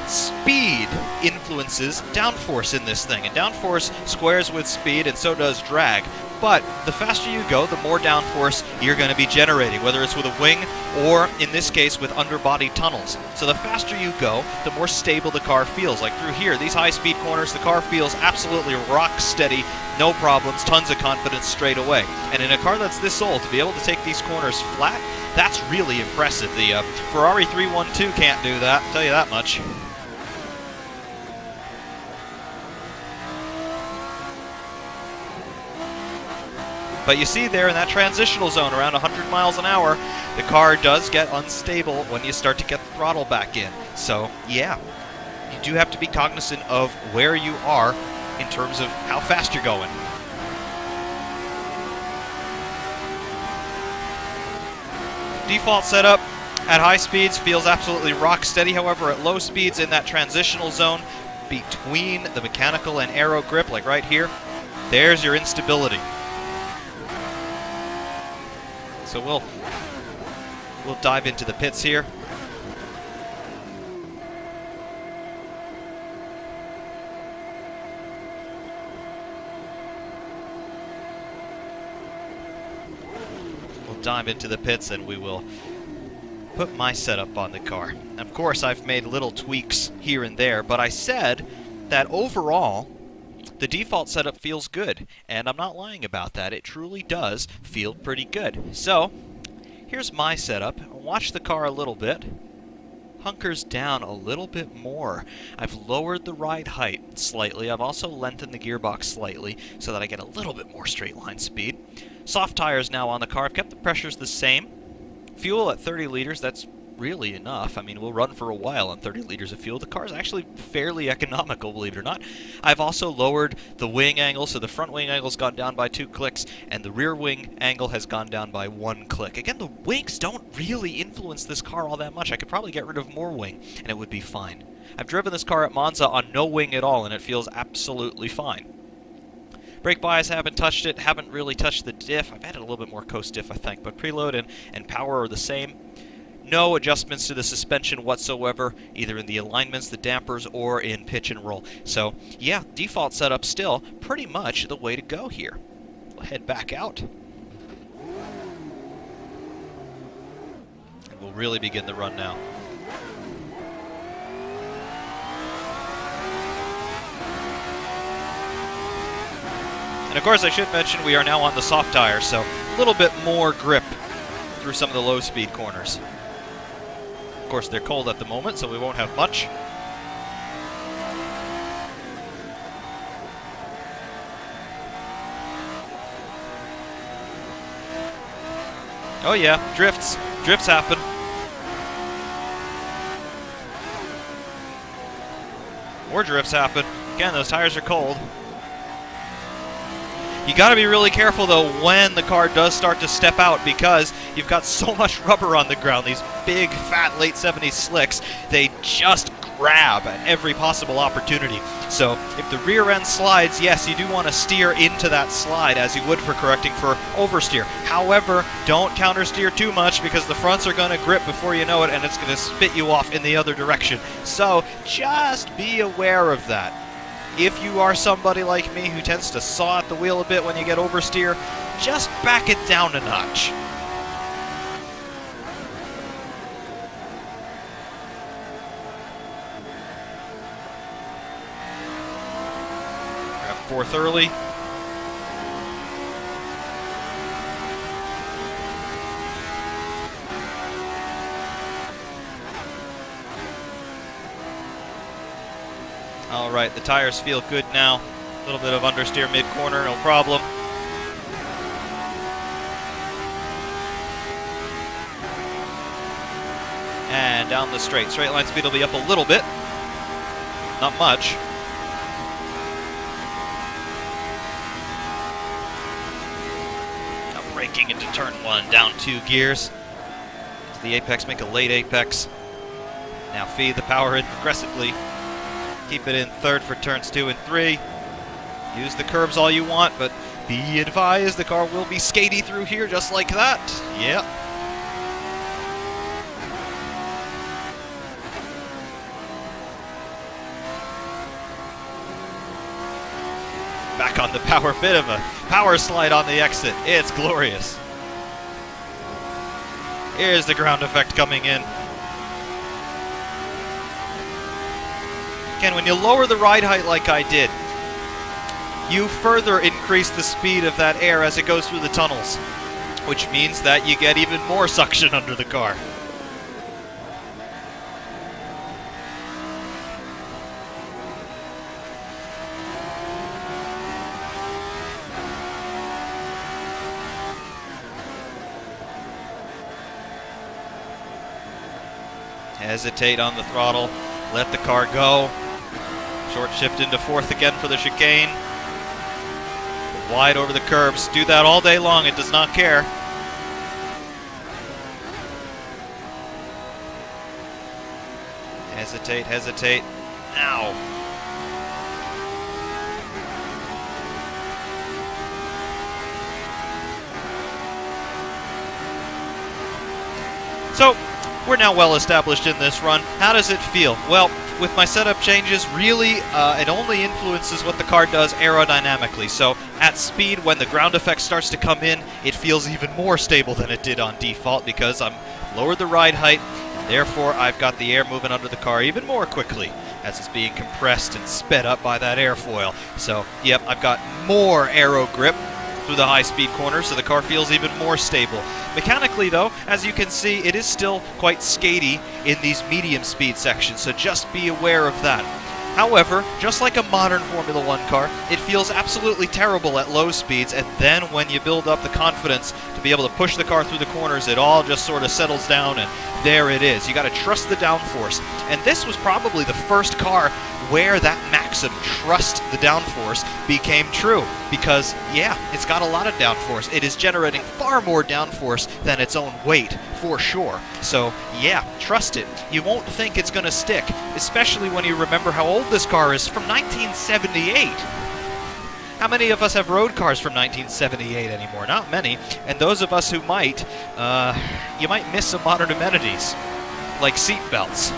speed influences downforce in this thing, and downforce squares with speed, and so does drag. But the faster you go, the more downforce you're going to be generating, whether it's with a wing or, in this case, with underbody tunnels. So the faster you go, the more stable the car feels. Like through here, these high-speed corners, the car feels absolutely rock steady, no problems, tons of confidence straight away. And in a car that's this old, to be able to take these corners flat, that's really impressive. The Ferrari 312 can't do that, I'll tell you that much. But you see there in that transitional zone around 100 miles an hour, the car does get unstable when you start to get the throttle back in. So, yeah, you do have to be cognizant of where you are in terms of how fast you're going. Default setup at high speeds feels absolutely rock steady. However, at low speeds in that transitional zone between the mechanical and aero grip, like right here, there's your instability. So we'll dive into the pits here. We'll dive into the pits and we will put my setup on the car. Of course, I've made little tweaks here and there, but I said that overall, the default setup feels good, and I'm not lying about that. It truly does feel pretty good. So, here's my setup. Watch the car a little bit. Hunkers down a little bit more. I've lowered the ride height slightly. I've also lengthened the gearbox slightly so that I get a little bit more straight line speed. Soft tires now on the car. I've kept the pressures the same. Fuel at 30 liters, that's really enough. I mean, we'll run for a while on 30 liters of fuel. The car's actually fairly economical, believe it or not. I've also lowered the wing angle, so the front wing angle's gone down by 2 clicks, and the rear wing angle has gone down by 1 click. Again, the wings don't really influence this car all that much. I could probably get rid of more wing, and it would be fine. I've driven this car at Monza on no wing at all, and it feels absolutely fine. Brake bias, haven't touched it, haven't really touched the diff. I've added a little bit more coast diff, I think, but preload and power are the same. No adjustments to the suspension whatsoever, either in the alignments, the dampers, or in pitch and roll. So, yeah, default setup still pretty much the way to go here. We'll head back out. And we'll really begin the run now. And of course, I should mention we are now on the soft tires, so a little bit more grip through some of the low-speed corners. Of course, they're cold at the moment, so we won't have much. Oh yeah, drifts. Drifts happen. More drifts happen. Again, those tires are cold. You got to be really careful, though, when the car does start to step out, because you've got so much rubber on the ground. These big, fat, late 70s slicks, they just grab at every possible opportunity. So if the rear end slides, yes, you do want to steer into that slide as you would for correcting for oversteer. However, don't countersteer too much, because the fronts are going to grip before you know it, and it's going to spit you off in the other direction. So just be aware of that. If you are somebody like me who tends to saw at the wheel a bit when you get oversteer, just back it down a notch. Grab fourth early. Alright, the tires feel good now. A little bit of understeer mid-corner, no problem. And down the straight. Straight line speed will be up a little bit. Not much. Now braking into turn 1, down 2 gears. To the apex, make a late apex. Now feed the power in progressively. Keep it in third for turns 2 and 3. Use the curbs all you want, but be advised the car will be skatey through here just like that. Yep. Back on the power, bit of a power slide on the exit. It's glorious. Here's the ground effect coming in. Again, when you lower the ride height like I did, you further increase the speed of that air as it goes through the tunnels, which means that you get even more suction under the car. Hesitate on the throttle, let the car go. Short shift into fourth again for the chicane. Wide over the curbs. Do that all day long. It does not care. Hesitate, hesitate. Now. So, we're now well established in this run. How does it feel? Well, with my setup changes, really, it only influences what the car does aerodynamically. So at speed, when the ground effect starts to come in, it feels even more stable than it did on default because I'm lowered the ride height, and therefore I've got the air moving under the car even more quickly as it's being compressed and sped up by that airfoil. So, yep, I've got more aero grip through the high-speed corners, so the car feels even more stable. Mechanically, though, as you can see, it is still quite skatey in these medium-speed sections, so just be aware of that. However, just like a modern Formula 1 car, it feels absolutely terrible at low speeds, and then when you build up the confidence to be able to push the car through the corners, it all just sort of settles down, and there it is. You got to trust the downforce. And this was probably the first car where that maxim, trust the downforce, became true. Because, yeah, it's got a lot of downforce. It is generating far more downforce than its own weight, for sure. So, yeah, trust it. You won't think it's going to stick, especially when you remember how old this car is, from 1978. How many of us have road cars from 1978 anymore? Not many. And those of us who might, you might miss some modern amenities, like seat belts.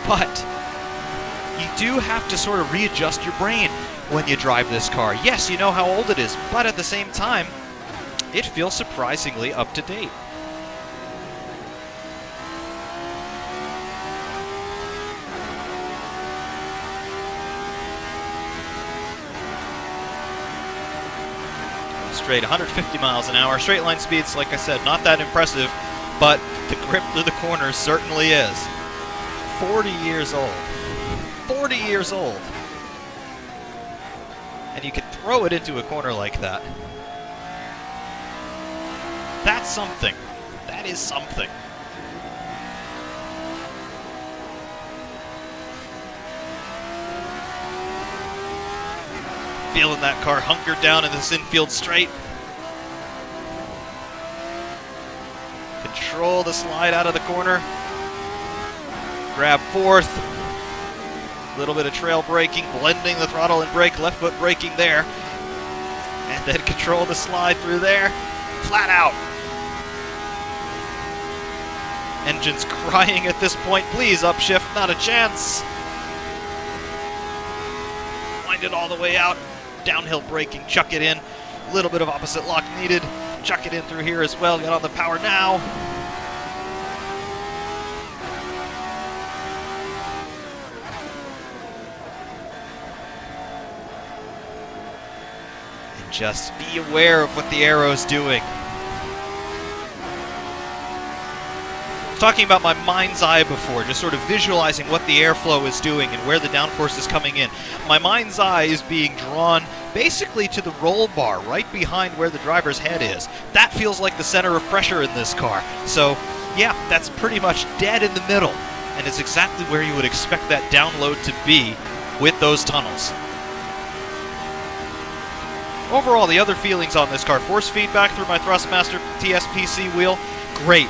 But you do have to sort of readjust your brain when you drive this car. Yes, you know how old it is, but at the same time, it feels surprisingly up to date. Straight 150 miles an hour. Straight line speeds, like I said, not that impressive, but the grip through the corners certainly is. 40 years old. 40 years old. And you can throw it into a corner like that. That's something. That is something. Feeling that car hunkered down in this infield straight. Control the slide out of the corner. Grab fourth. A little bit of trail braking, blending the throttle and brake, left foot braking there. And then control the slide through there. Flat out. Engine's crying at this point. Please upshift, not a chance. Wind it all the way out. Downhill braking, chuck it in. A little bit of opposite lock needed. Chuck it in through here as well. Get on the power now. And just be aware of what the aero's doing. talking about my mind's eye before, just sort of visualizing what the airflow is doing and where the downforce is coming in. My mind's eye is being drawn basically to the roll bar right behind where the driver's head is. That feels like the center of pressure in this car. So yeah, that's pretty much dead in the middle, and it's exactly where you would expect that download to be with those tunnels. Overall, the other feelings on this car: force feedback through my Thrustmaster TSPC wheel, great,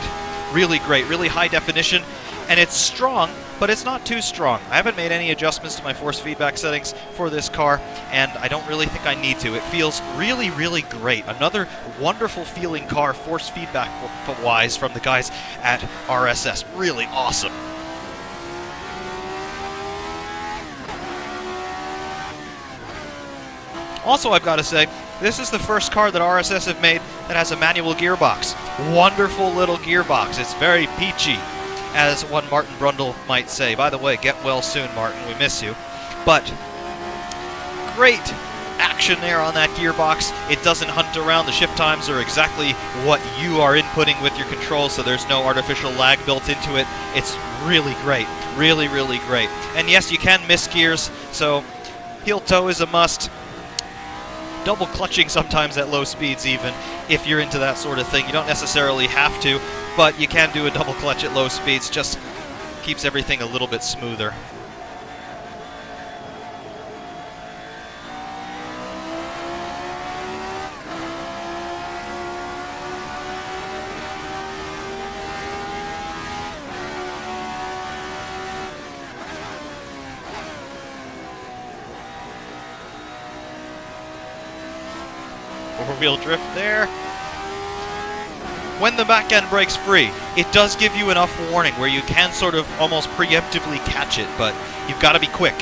really high definition, and it's strong, but it's not too strong. I haven't made any adjustments to my force feedback settings for this car, and I don't really think I need to. It feels really great. Another wonderful feeling car, force feedback wise, from the guys at RSS. Really awesome. Also, I've got to say, this is the first car that RSS have made that has a manual gearbox. Wonderful little gearbox. It's very peachy, as one Martin Brundle might say. By the way, get well soon, Martin. We miss you. But great action there on that gearbox. It doesn't hunt around. The shift times are exactly what you are inputting with your controls, so there's no artificial lag built into it. It's really great. Really great. And yes, you can miss gears, so heel toe is a must. Double clutching sometimes at low speeds, even if you're into that sort of thing. You don't necessarily have to, but you can do a double clutch at low speeds. Just keeps everything a little bit smoother. Four-wheel drift there. When the back end breaks free, it does give you enough warning where you can sort of almost preemptively catch it, but you've got to be quick.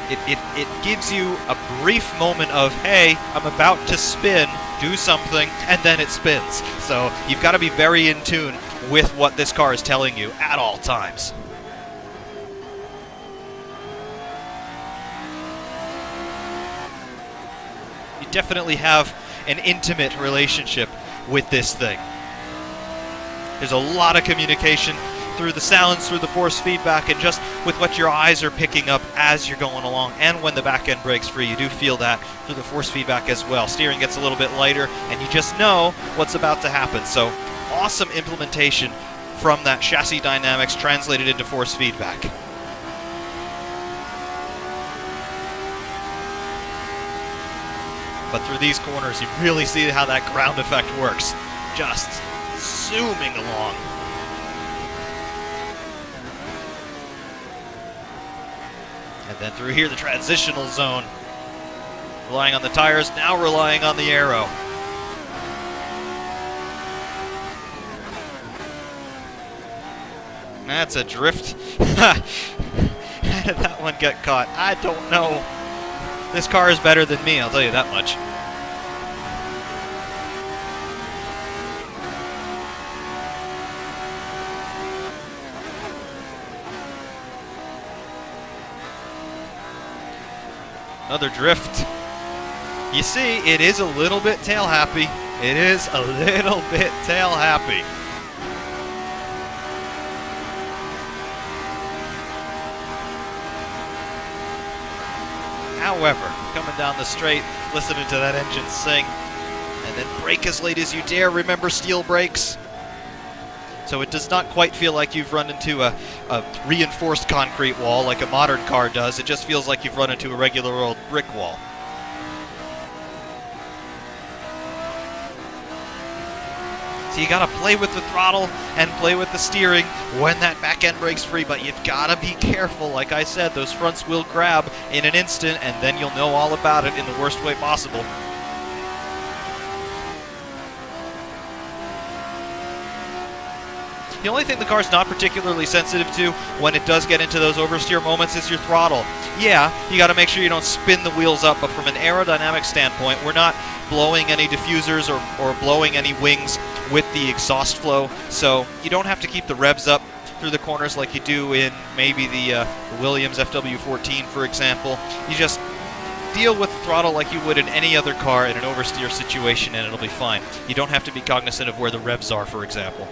It gives you a brief moment of, hey, I'm about to spin, do something, and then it spins. So you've got to be very in tune with what this car is telling you at all times. You definitely have an intimate relationship with this thing. There's a lot of communication through the sounds, through the force feedback, and just with what your eyes are picking up as you're going along. And when the back end breaks free, you do feel that through the force feedback as well. Steering gets a little bit lighter, and you just know what's about to happen. So awesome implementation from that chassis dynamics translated into force feedback. But through these corners, you really see how that ground effect works. Just zooming along. And then through here, the transitional zone. Relying on the tires, now relying on the aero. That's a drift. How did that one get caught? I don't know. This car is better than me, I'll tell you that much. Another drift. You see, it is a little bit tail happy. It is a little bit tail happy. However, coming down the straight, listening to that engine sing, and then brake as late as you dare. Remember, steel brakes. So it does not quite feel like you've run into a reinforced concrete wall like a modern car does. It just feels like you've run into a regular old brick wall. So you gotta play with the throttle and play with the steering when that back end breaks free, but you've gotta be careful. Like I said, those fronts will grab in an instant, and then you'll know all about it in the worst way possible. The only thing the car's not particularly sensitive to when it does get into those oversteer moments is your throttle. Yeah, you got to make sure you don't spin the wheels up, but from an aerodynamic standpoint, we're not blowing any diffusers or blowing any wings with the exhaust flow, so you don't have to keep the revs up through the corners like you do in maybe the Williams FW14, for example. You just deal with the throttle like you would in any other car in an oversteer situation, and it'll be fine. You don't have to be cognizant of where the revs are, for example.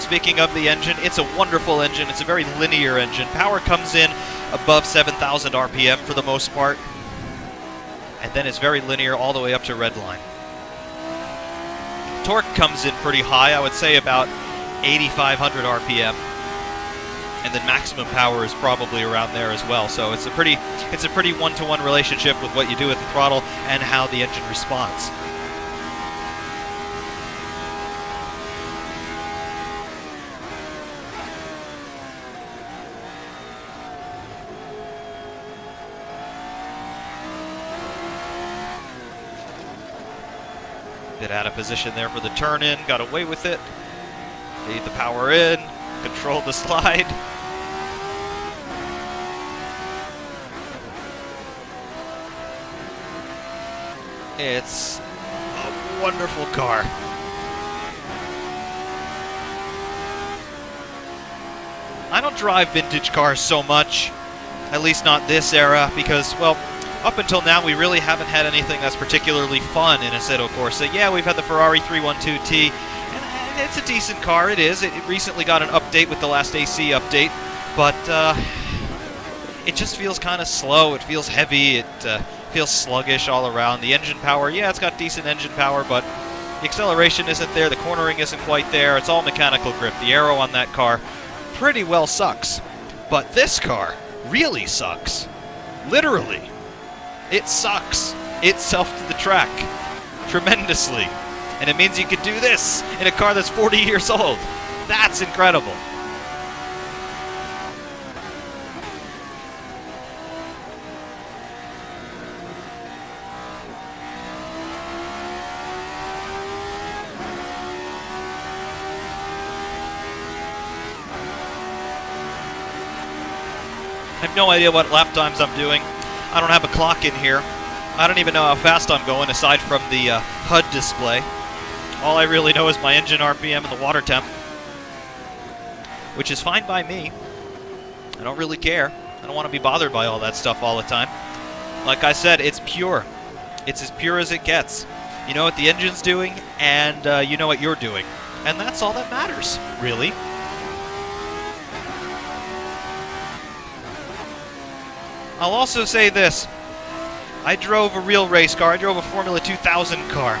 Speaking of the engine, it's a wonderful engine. It's a very linear engine. Power comes in above 7,000 RPM for the most part, and then it's very linear all the way up to redline. Torque comes in pretty high, I would say about 8,500 RPM, and then maximum power is probably around there as well. So it's a pretty one-to-one relationship with what you do with the throttle and how the engine responds. Bit out of position there for the turn-in, got away with it. Made the power in, controlled the slide. It's a wonderful car. I don't drive vintage cars so much, at least not this era, because, well, up until now, we really haven't had anything that's particularly fun in Assetto Corsa. Yeah, we've had the Ferrari 312T, and it's a decent car, it is. It recently got an update with the last AC update, but it just feels kind of slow. It feels heavy. It feels sluggish all around. The engine power, yeah, it's got decent engine power, but the acceleration isn't there. The cornering isn't quite there. It's all mechanical grip. The aero on that car pretty well sucks, but this car really sucks. Literally. It sucks itself to the track tremendously. And it means you could do this in a car that's 40 years old. That's incredible. I have no idea what lap times I'm doing. I don't have a clock in here. I don't even know how fast I'm going aside from the HUD display. All I really know is my engine RPM and the water temp, which is fine by me. I don't really care. I don't want to be bothered by all that stuff all the time. Like I said, it's pure. It's as pure as it gets. You know what the engine's doing, and you know what you're doing. And that's all that matters, really. I'll also say this. I drove a real race car. I drove a Formula 2000 car.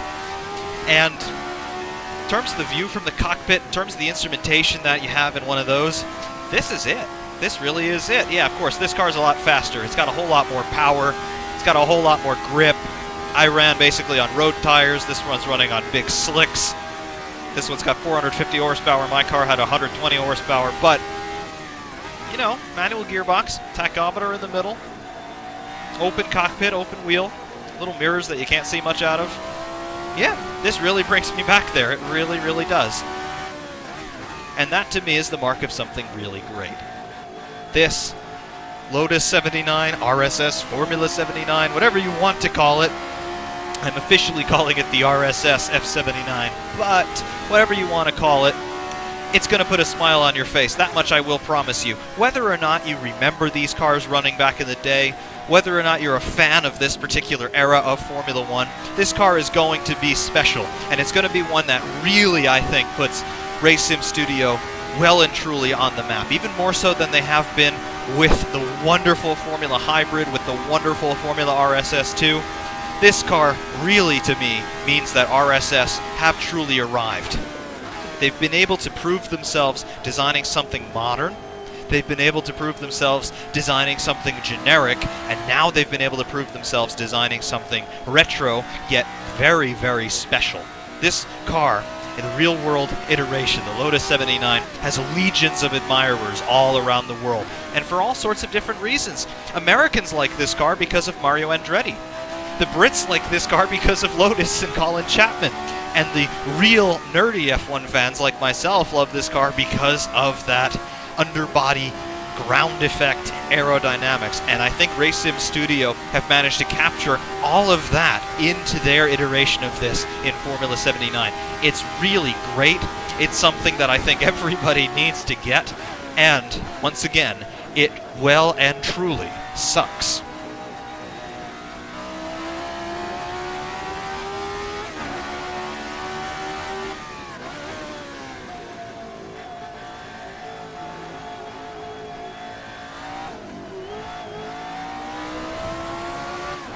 And in terms of the view from the cockpit, in terms of the instrumentation that you have in one of those, this is it. This really is it. Yeah, of course, this car's a lot faster. It's got a whole lot more power. It's got a whole lot more grip. I ran basically on road tires. This one's running on big slicks. This one's got 450 horsepower. My car had 120 horsepower. But, you know, manual gearbox, tachometer in the middle. Open cockpit, open wheel, little mirrors that you can't see much out of. Yeah, this really brings me back there. It really, really does. And that to me is the mark of something really great. This Lotus 79, RSS, Formula 79, whatever you want to call it. I'm officially calling it the RSS F79, but whatever you want to call it, it's going to put a smile on your face. That much I will promise you. Whether or not you remember these cars running back in the day, whether or not you're a fan of this particular era of Formula 1, this car is going to be special. And it's going to be one that really, I think, puts Race Sim Studio well and truly on the map. Even more so than they have been with the wonderful Formula Hybrid, with the wonderful Formula RSS 2. This car really, to me, means that RSS have truly arrived. They've been able to prove themselves designing something modern. They've been able to prove themselves designing something generic, and now they've been able to prove themselves designing something retro, yet very, very special. This car, in the real-world iteration, the Lotus 79, has legions of admirers all around the world, and for all sorts of different reasons. Americans like this car because of Mario Andretti. The Brits like this car because of Lotus and Colin Chapman. And the real nerdy F1 fans like myself love this car because of that underbody ground effect aerodynamics. And I think Race Sim Studio have managed to capture all of that into their iteration of this in Formula 79. It's really great. It's something that I think everybody needs to get. And, once again, it well and truly sucks.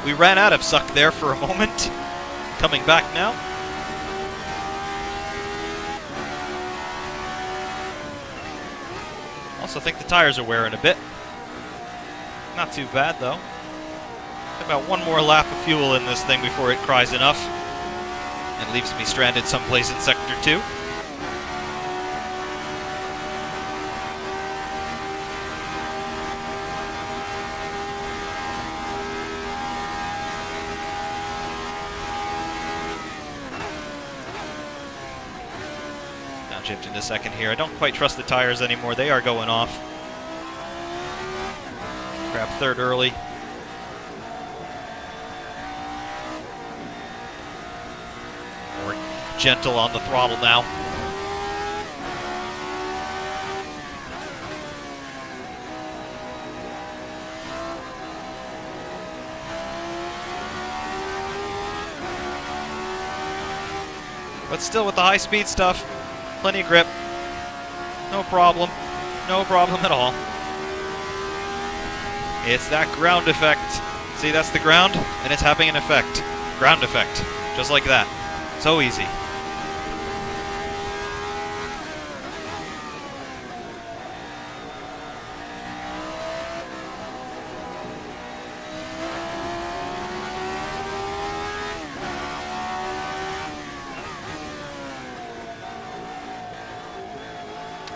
We ran out of suck there for a moment. Coming back now. Also think the tires are wearing a bit. Not too bad though. About one more lap of fuel in this thing before it cries enough and leaves me stranded someplace in Sector 2. Now chipped into second here. I don't quite trust the tires anymore. They are going off. Grab third early. Gentle on the throttle now. But still with the high speed stuff, plenty of grip. No problem. No problem at all. It's that ground effect. See, that's the ground, and it's having an effect. Ground effect. Just like that. So easy.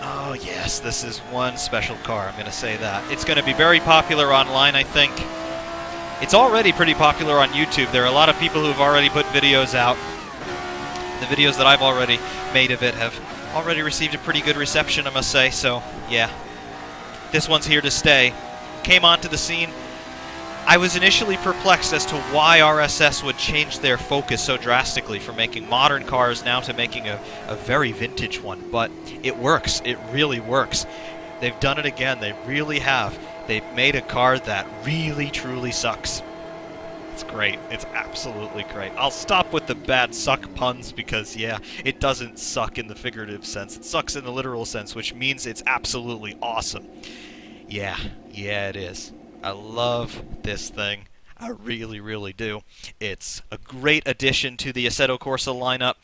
Oh yes, this is one special car, I'm going to say that. It's going to be very popular online, I think. It's already pretty popular on YouTube. There are a lot of people who have already put videos out. The videos that I've already made of it have already received a pretty good reception, I must say, so yeah. This one's here to stay. Came onto the scene. I was initially perplexed as to why RSS would change their focus so drastically from making modern cars now to making a very vintage one, but it works. It really works. They've done it again. They really have. They've made a car that really, truly sucks. It's great. It's absolutely great. I'll stop with the bad suck puns because, yeah, it doesn't suck in the figurative sense. It sucks in the literal sense, which means it's absolutely awesome. Yeah, it is. I love this thing. I really, really do. It's a great addition to the Assetto Corsa lineup,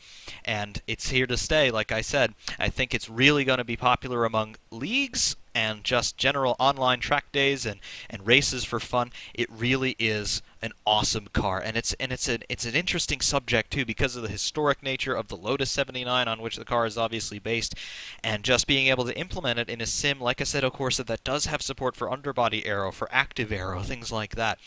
and it's here to stay, like I said. I think it's really going to be popular among leagues and just general online track days and races for fun. It really is an awesome car, and it's an interesting subject too because of the historic nature of the Lotus 79 on which the car is obviously based, and just being able to implement it in a sim like Assetto Corsa that does have support for underbody aero, for active aero, things like that.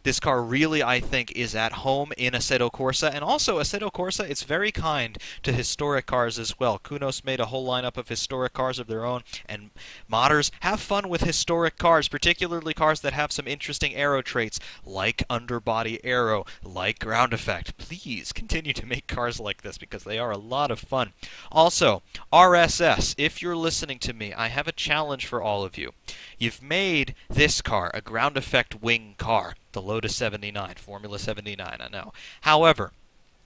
This car really, I think, is at home in Assetto Corsa, and also Assetto Corsa, it's very kind to historic cars as well. Kunos made a whole lineup of historic cars of their own, and modders have fun with historic cars, particularly cars that have some interesting aero traits, like underbody aero, like ground effect. Please continue to make cars like this, because they are a lot of fun. Also, RSS, if you're listening to me, I have a challenge for all of you. You've made this car a ground effect wing car, the Lotus 79, Formula 79, I know. However,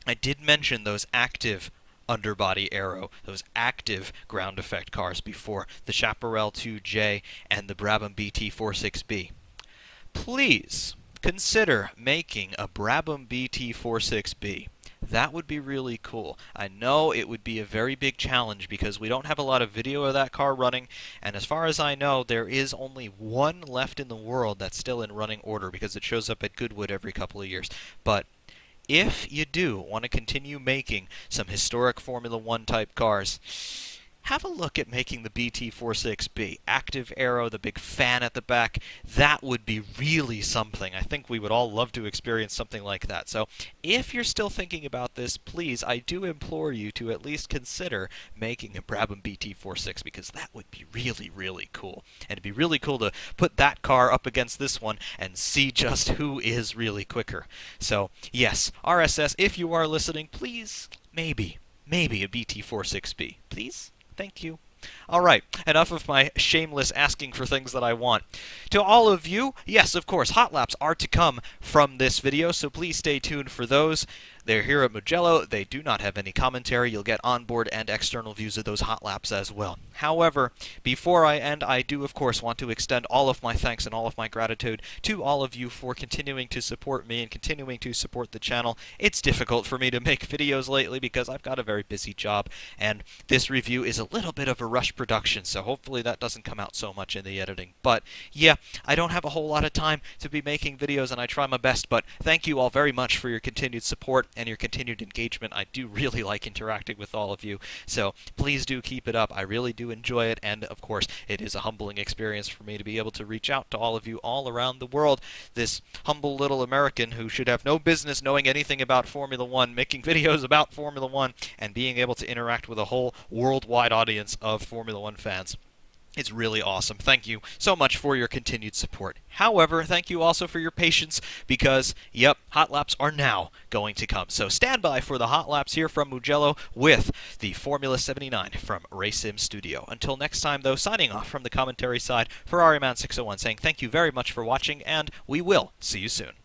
I did mention those active underbody aero, those active ground effect cars before, the Chaparral 2J and the Brabham BT46B. Please consider making a Brabham BT46B. That would be really cool. I know it would be a very big challenge because we don't have a lot of video of that car running, and as far as I know, there is only one left in the world that's still in running order because it shows up at Goodwood every couple of years. But if you do want to continue making some historic Formula 1 type cars, have a look at making the BT46B. Active aero, the big fan at the back, that would be really something. I think we would all love to experience something like that. So if you're still thinking about this, please, I do implore you to at least consider making a Brabham BT46 because that would be really, really cool. And it'd be really cool to put that car up against this one and see just who is really quicker. So yes, RSS, if you are listening, please, maybe a BT46B. Please? Thank you. Alright, enough of my shameless asking for things that I want. To all of you, yes, of course, hot laps are to come from this video, so please stay tuned for those. They're here at Mugello. They do not have any commentary. You'll get onboard and external views of those hot laps as well. However, before I end, I do, of course, want to extend all of my thanks and all of my gratitude to all of you for continuing to support me and continuing to support the channel. It's difficult for me to make videos lately because I've got a very busy job, and this review is a little bit of a rush production, so hopefully that doesn't come out so much in the editing. But yeah, I don't have a whole lot of time to be making videos, and I try my best, but thank you all very much for your continued support and your continued engagement. I do really like interacting with all of you, so please do keep it up. I really do enjoy it, and of course, it is a humbling experience for me to be able to reach out to all of you all around the world. This humble little American who should have no business knowing anything about Formula One, making videos about Formula One, and being able to interact with a whole worldwide audience of Formula One fans. It's really awesome. Thank you so much for your continued support. However, thank you also for your patience because, yep, hot laps are now going to come. So stand by for the hot laps here from Mugello with the Formula 79 from RaceSim Studio. Until next time, though, signing off from the commentary side for RMan601 saying thank you very much for watching, and we will see you soon.